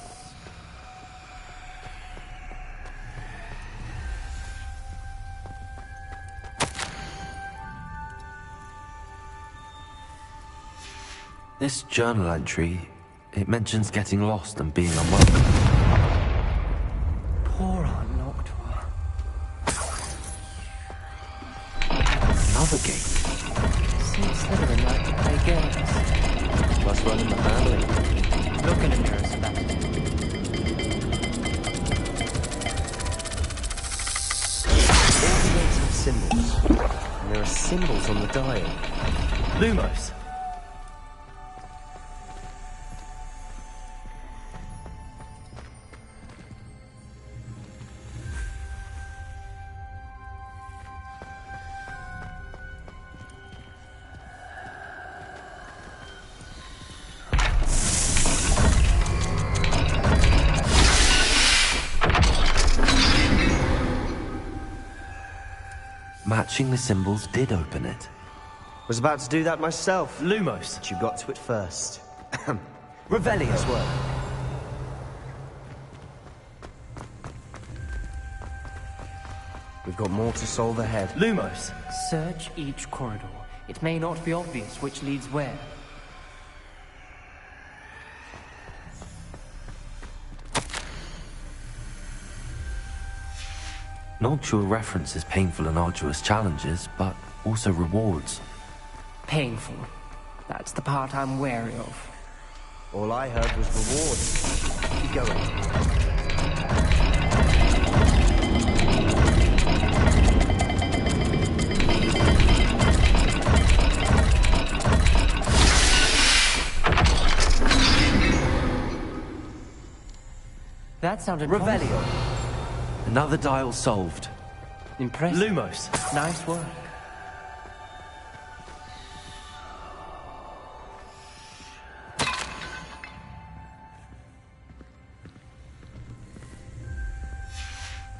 C: This journal entry, it mentions getting lost and being unwelcome.
O: Poor Art Noctua.
C: Another gate.
O: Seems Slytherin like to play games.
L: Must run in the family.
O: Look in a mirror, Sebastian.
L: All the gates have symbols. And there are symbols on the dial.
J: Lumos.
C: Matching the symbols did open it.
L: Was about to do that myself.
J: Lumos.
L: But you got to it first.
J: Revelio.
L: Swear. We've got more to solve ahead.
J: Lumos.
O: Search each corridor. It may not be obvious which leads where.
C: Noctua references painful and arduous challenges, but also rewards.
O: Painful. That's the part I'm wary of.
L: All I heard was rewards. Keep going.
O: That sounded
J: Revelio.
C: Another dial solved.
O: Impressive.
J: Lumos.
O: Nice work.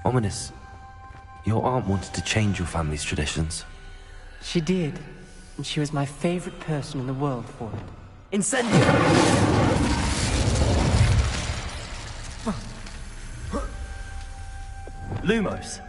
C: Ominous, your aunt wanted to change your family's traditions.
O: She did. And she was my favorite person in the world for it.
J: Incendio. Lumos.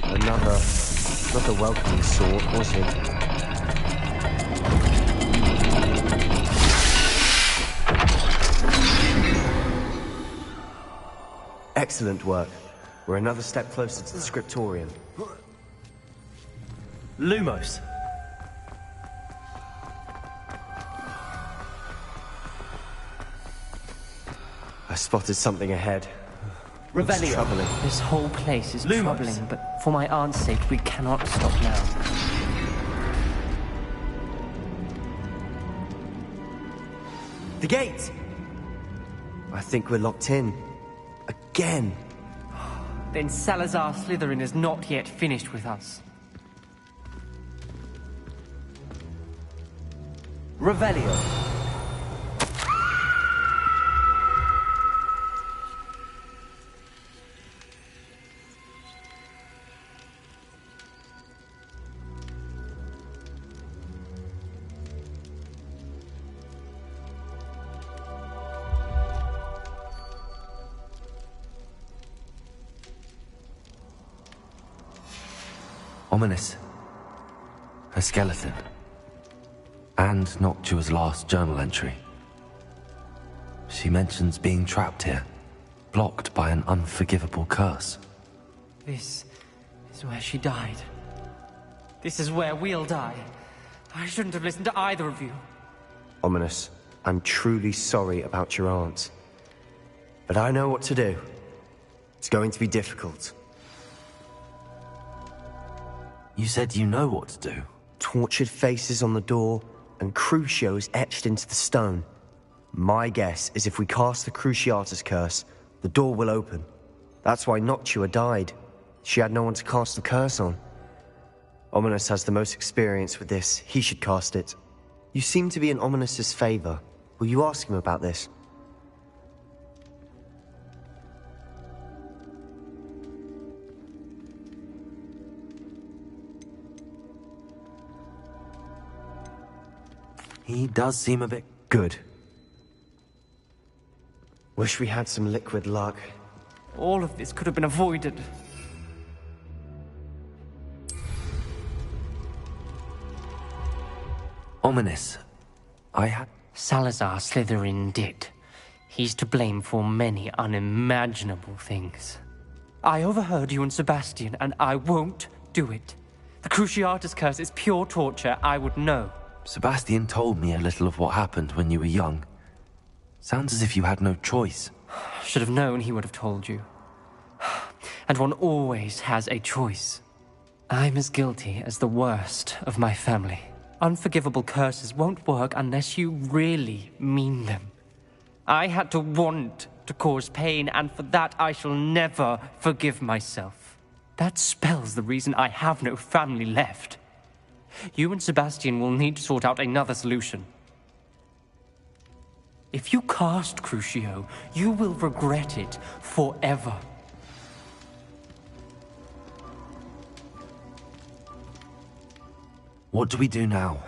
L: Another welcoming sort, was it? Excellent work. We're another step closer to the scriptorium.
C: Lumos.
L: I spotted something ahead.
C: Revelio.
L: It's troubling.
O: This whole place is
C: Lumos.
O: troubling, but for my aunt's sake, we cannot stop now.
L: The gate! I think we're locked in. Again.
O: Then Salazar Slytherin is not yet finished with us.
C: Revelio. Ominous. A skeleton. And Noctua's last journal entry. She mentions being trapped here, blocked by an unforgivable curse.
O: This is where she died. This is where we'll die. I shouldn't have listened to either of you.
L: Ominous, I'm truly sorry about your aunt. But I know what to do. It's going to be difficult.
C: You said you know what to do.
L: Tortured faces on the door, and Crucios etched into the stone. My guess is if we cast the Cruciatus curse, the door will open. That's why Noctua died. She had no one to cast the curse on. Ominous has the most experience with this. He should cast it. You seem to be in Ominous's favor. Will you ask him about this?
C: He does seem a bit
L: good. Wish we had some liquid luck.
O: All of this could have been avoided.
C: Ominous.
O: Salazar Slytherin did. He's to blame for many unimaginable things. I overheard you and Sebastian, and I won't do it. The Cruciatus curse is pure torture. I would know.
C: Sebastian told me a little of what happened when you were young. Sounds as if you had no choice.
O: Should have known he would have told you. And one always has a choice. I'm as guilty as the worst of my family. Unforgivable curses won't work unless you really mean them. I had to want to cause pain, and for that I shall never forgive myself. That spells the reason I have no family left. You and Sebastian will need to sort out another solution. If you cast Crucio, you will regret it forever.
C: What do we do now?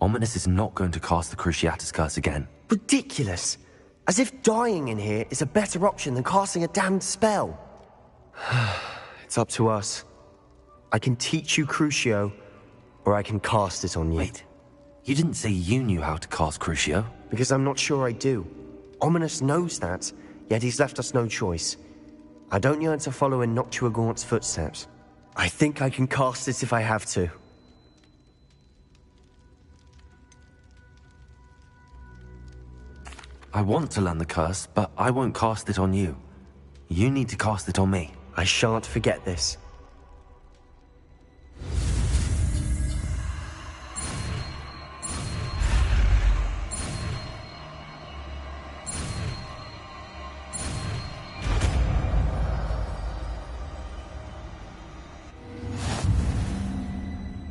C: Ominous is not going to cast the Cruciatus curse again.
L: Ridiculous! As if dying in here is a better option than casting a damned spell. It's up to us. I can teach you Crucio, or I can cast it on you.
C: Wait, you didn't say you knew how to cast Crucio?
L: Because I'm not sure I do. Ominous knows that, yet he's left us no choice. I don't yearn to follow in Noctua Gaunt's footsteps. I think I can cast it if I have to.
C: I want to learn the curse, but I won't cast it on you. You need to cast it on me.
L: I shan't forget this.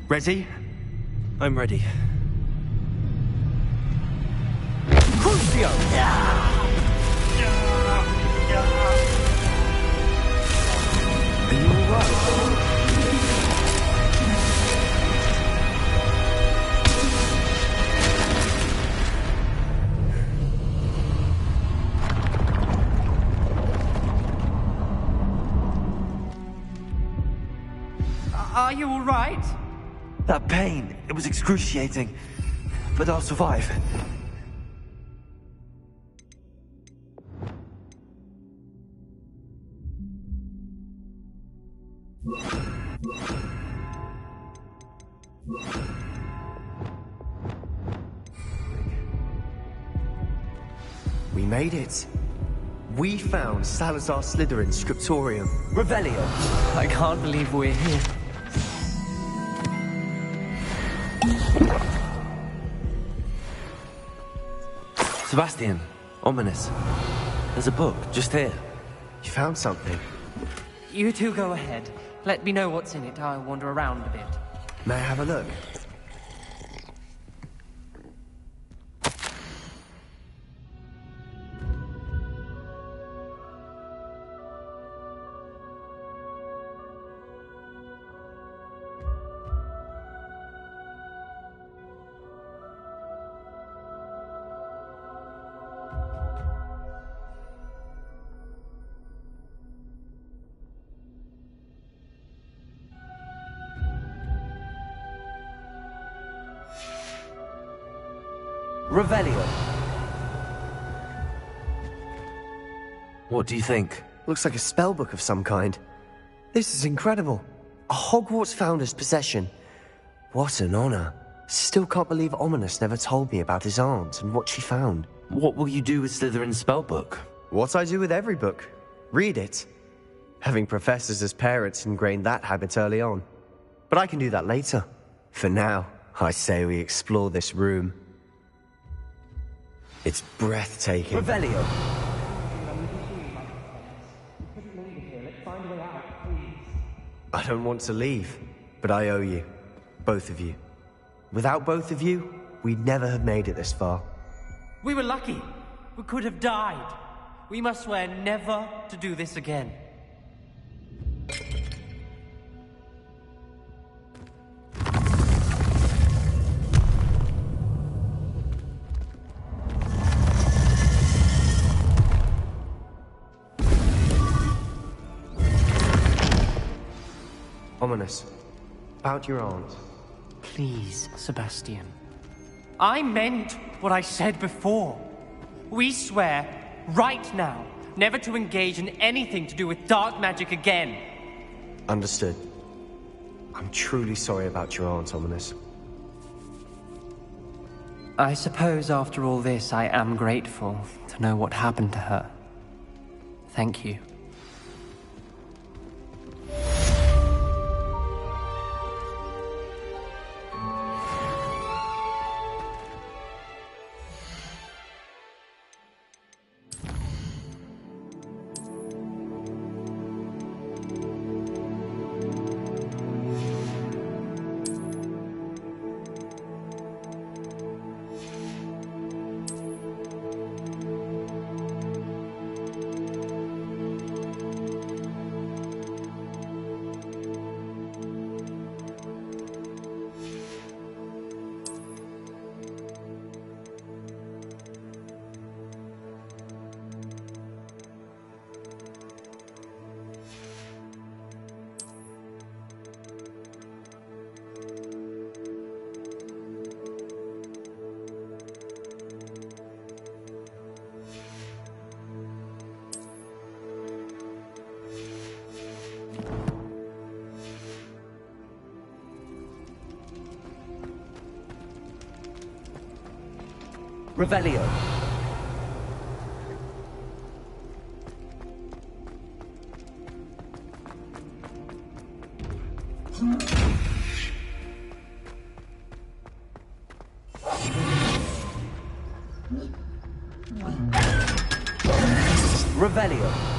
C: Ready? I'm ready.
M: Crucio!
L: Are you alright?
O: Are you all right?
C: That pain, it was excruciating. But I'll survive.
L: We made it. We found Salazar Slytherin's scriptorium. Revelio.
O: I can't believe we're here.
C: Sebastian, ominous. There's a book just here.
L: You found something?
O: You two go ahead. Let me know what's in it. I'll wander around a bit.
L: May I have a look?
C: Revelio. What do you think?
L: Looks like a spellbook of some kind. This is incredible. A Hogwarts founder's possession. What an honor. Still can't believe Ominous never told me about his aunt and what she found.
C: What will you do with Slytherin's spellbook?
L: What I do with every book. Read it. Having professors as parents ingrained that habit early on. But I can do that later. For now, I say we explore this room. It's breathtaking.
C: Revelio.
L: I don't want to leave, but I owe you. Both of you. Without both of you, we'd never have made it this far.
O: We were lucky. We could have died. We must swear never to do this again.
L: Ominous. About your aunt.
O: Please, Sebastian. I meant what I said before. We swear, right now, never to engage in anything to do with dark magic again.
L: Understood. I'm truly sorry about your aunt, Ominous.
O: I suppose after all this, I am grateful to know what happened to her. Thank you.
C: Revelio. Revelio.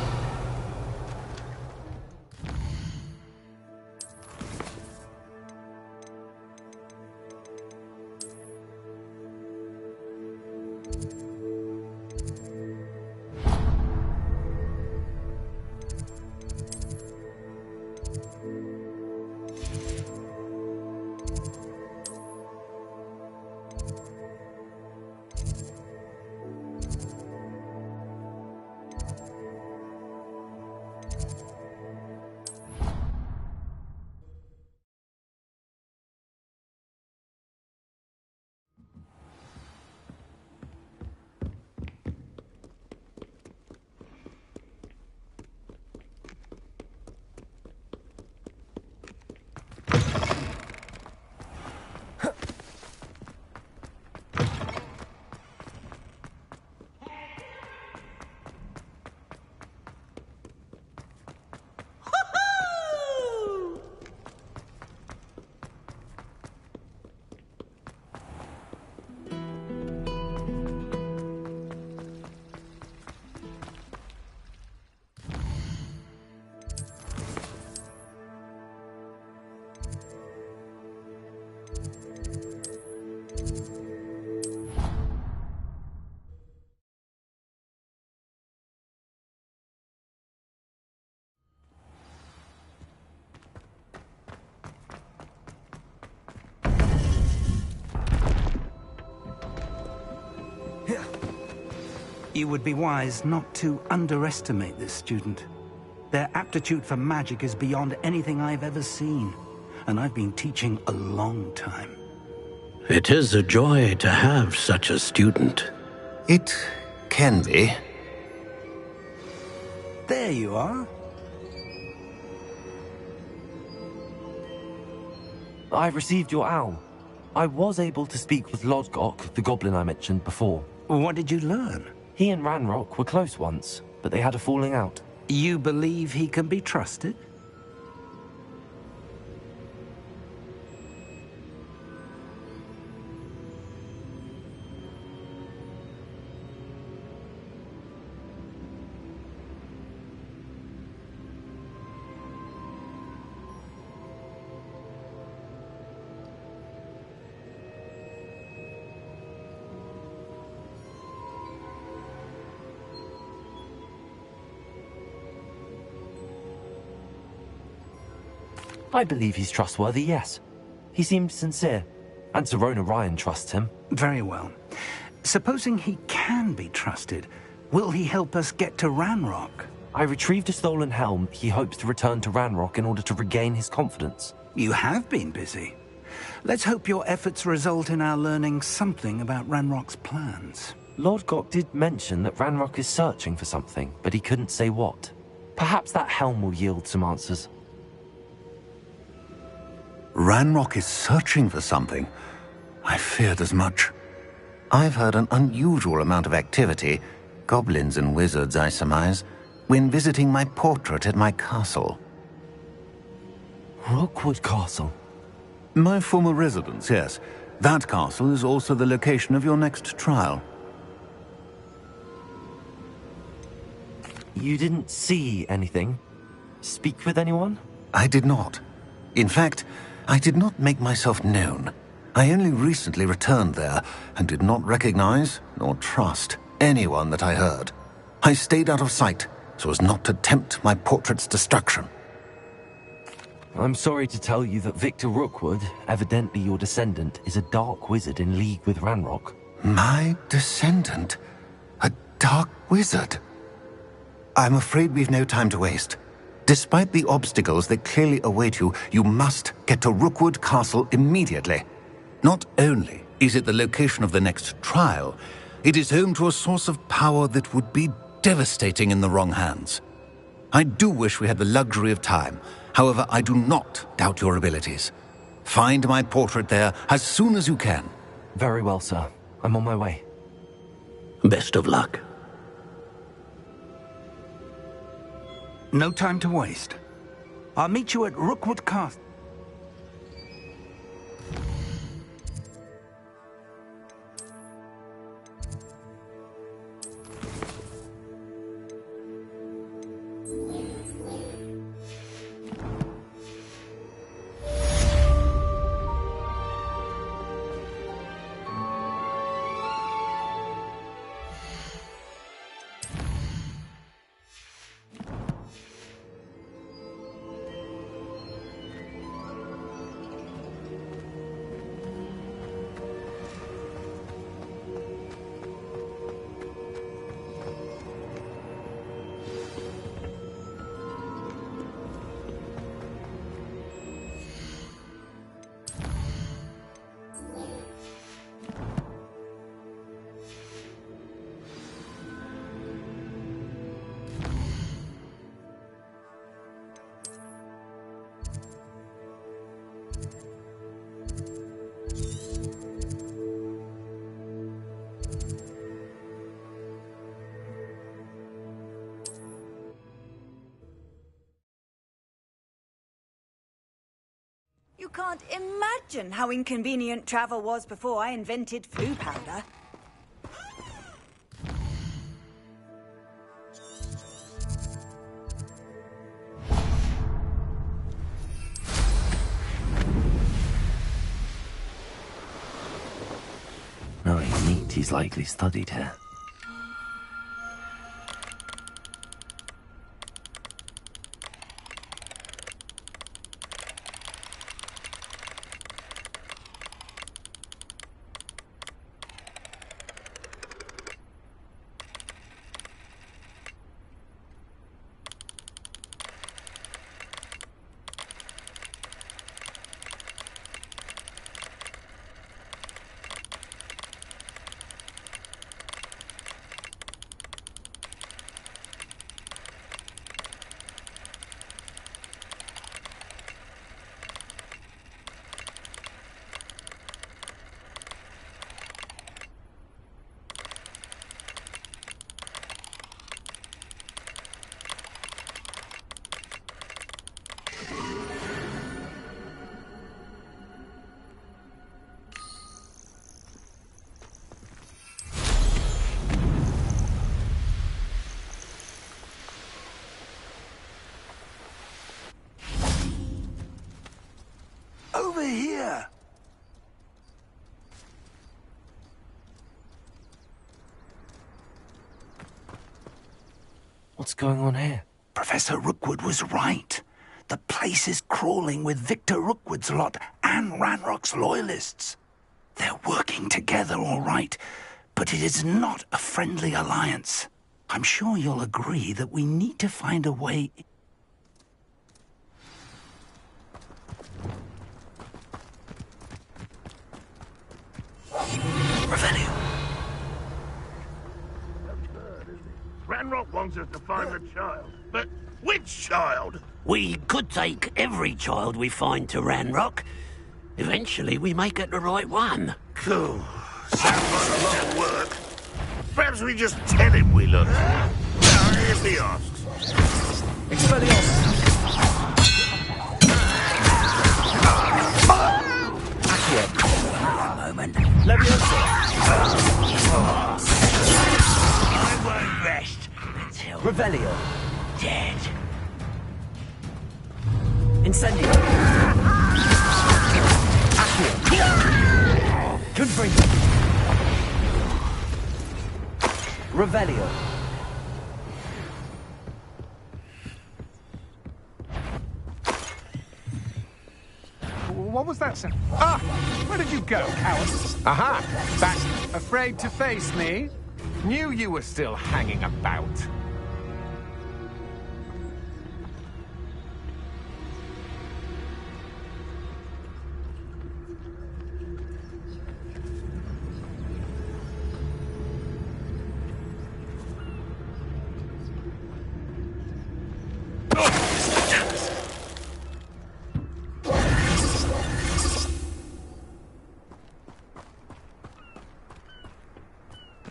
K: You would be wise not to underestimate this student. Their aptitude for magic is beyond anything I've ever seen, and I've been teaching a long time.
P: It is a joy to have such a student.
Q: It can be.
K: There you are.
C: I've received your owl. I was able to speak with Lodgok, the goblin I mentioned before.
K: What did you learn?
C: He and Ranrock were close once, but they had a falling out.
K: You believe he can be trusted?
C: I believe he's trustworthy, yes. He seemed sincere, and Sirona Ryan trusts him.
K: Very well. Supposing he can be trusted, will he help us get to Ranrock?
C: I retrieved a stolen helm. He hopes to return to Ranrock in order to regain his confidence.
K: You have been busy. Let's hope your efforts result in our learning something about Ranrock's plans.
C: Lodgok did mention that Ranrock is searching for something, but he couldn't say what. Perhaps that helm will yield some answers.
Q: Ranrock is searching for something. I feared as much. I've heard an unusual amount of activity, goblins and wizards, I surmise, when visiting my portrait at my castle.
C: Rookwood Castle?
Q: My former residence, yes. That castle is also the location of your next trial.
C: You didn't see anything? Speak with anyone?
Q: I did not. In fact, I did not make myself known. I only recently returned there and did not recognize nor trust anyone that I heard. I stayed out of sight so as not to tempt my portrait's destruction.
C: I'm sorry to tell you that Victor Rookwood, evidently your descendant, is a dark wizard in league with Ranrock.
Q: My descendant? A dark wizard? I'm afraid we've no time to waste. Despite the obstacles that clearly await you, you must get to Rookwood Castle immediately. Not only is it the location of the next trial, it is home to a source of power that would be devastating in the wrong hands. I do wish we had the luxury of time. However, I do not doubt your abilities. Find my portrait there as soon as you can.
C: Very well, sir. I'm on my way.
P: Best of luck.
K: No time to waste. I'll meet you at Rookwood Castle.
B: You can't imagine how inconvenient travel was before I invented flu powder.
C: Knowing neat, he's likely studied here. What's going on here?
K: Professor Rookwood was right. The place is crawling with Victor Rookwood's lot and Ranrock's loyalists. They're working together, all right, but it is not a friendly alliance. I'm sure you'll agree that we need to find a way...
L: Revelio.
E: Ranrock wants us to find the child. But which child?
P: We could take every child we find to Ranrock. Eventually, we may get the right one.
E: Cool. Sounds like a lot of work. Perhaps we just tell him we look. If he asks.
J: Expelliarmus.
P: A moment.
J: Leviosa.
P: I won't rest until
J: Revelio.
P: dead.
J: Incendio. Accio. Confringo. Revelio.
M: What was that sound? Ah! Where did you go, coward? Aha! Back. Afraid to face me? Knew you were still hanging about.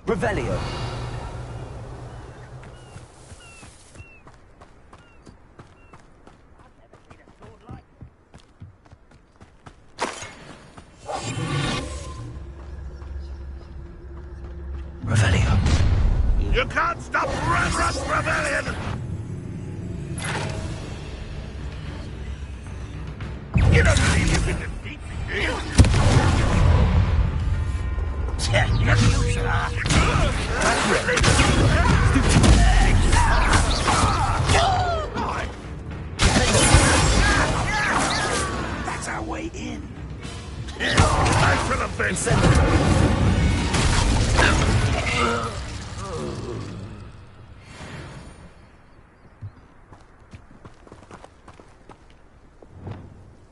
J: Revelio.
L: Revelio.
E: You can't stop Ranrock's rebellion! You don't believe you've been defeated, do you?
K: That's our way in.
E: I should have been sent.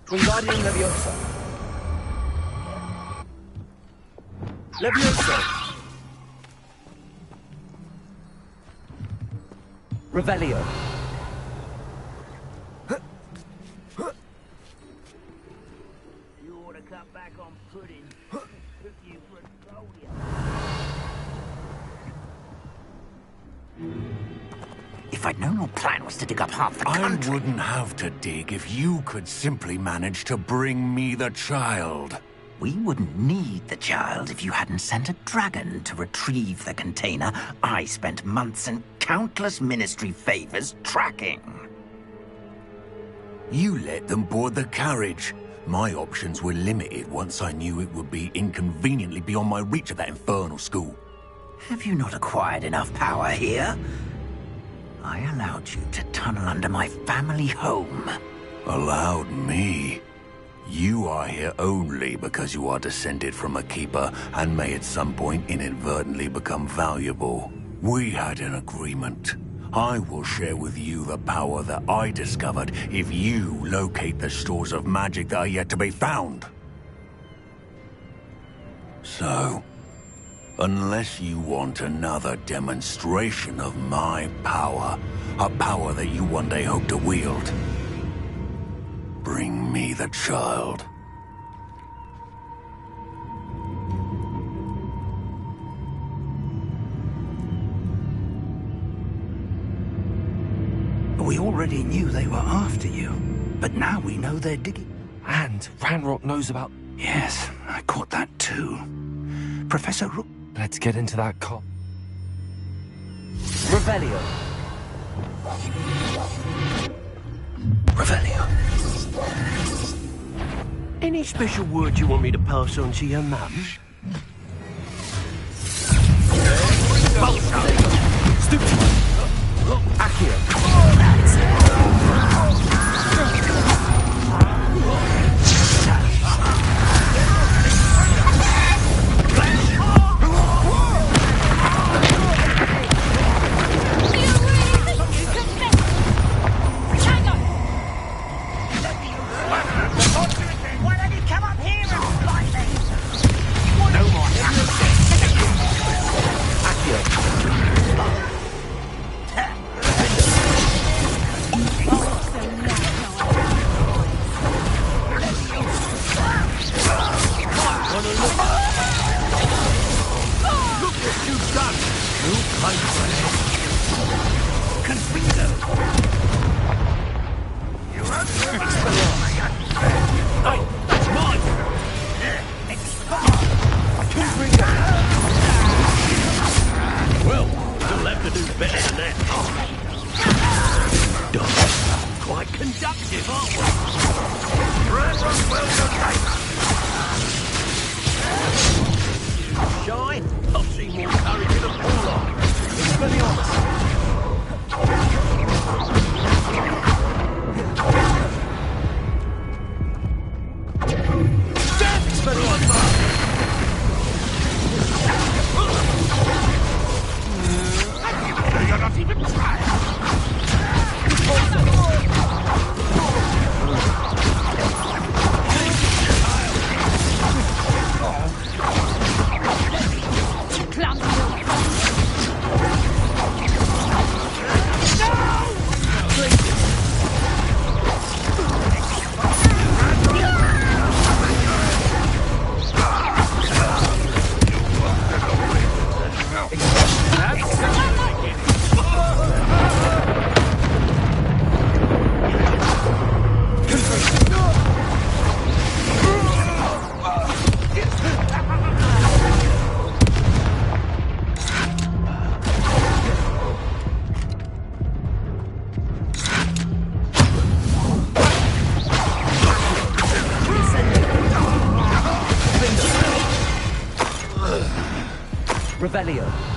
J: Wingardium Leviosa. Leviosa. Revelio.
D: You ought to cut back on pudding. Took you for a soldier.
R: If I'd known your plan was to dig up half the country...
Q: I wouldn't have to dig if you could simply manage to bring me the child.
R: We wouldn't need the child if you hadn't sent a dragon to retrieve the container I spent months and countless ministry favors tracking.
Q: You let them board the carriage. My options were limited once I knew it would be inconveniently beyond my reach at that infernal school.
R: Have you not acquired enough power here? I allowed you to tunnel under my family home.
Q: Allowed me? You are here only because you are descended from a keeper and may at some point inadvertently become valuable. We had an agreement. I will share with you the power that I discovered if you locate the stores of magic that are yet to be found. So, unless you want another demonstration of my power, a power that you one day hope to wield, bring me the child.
K: We already knew they were after you, but now we know they're digging.
C: And Ranrock knows about...
K: Yes, I caught that too. Professor Rook...
C: Let's get into that cop.
J: Revelio.
L: Revelio.
S: Any special word you want me to pass on to your mum?
J: Stupid. Revelio.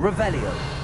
J: Revelio.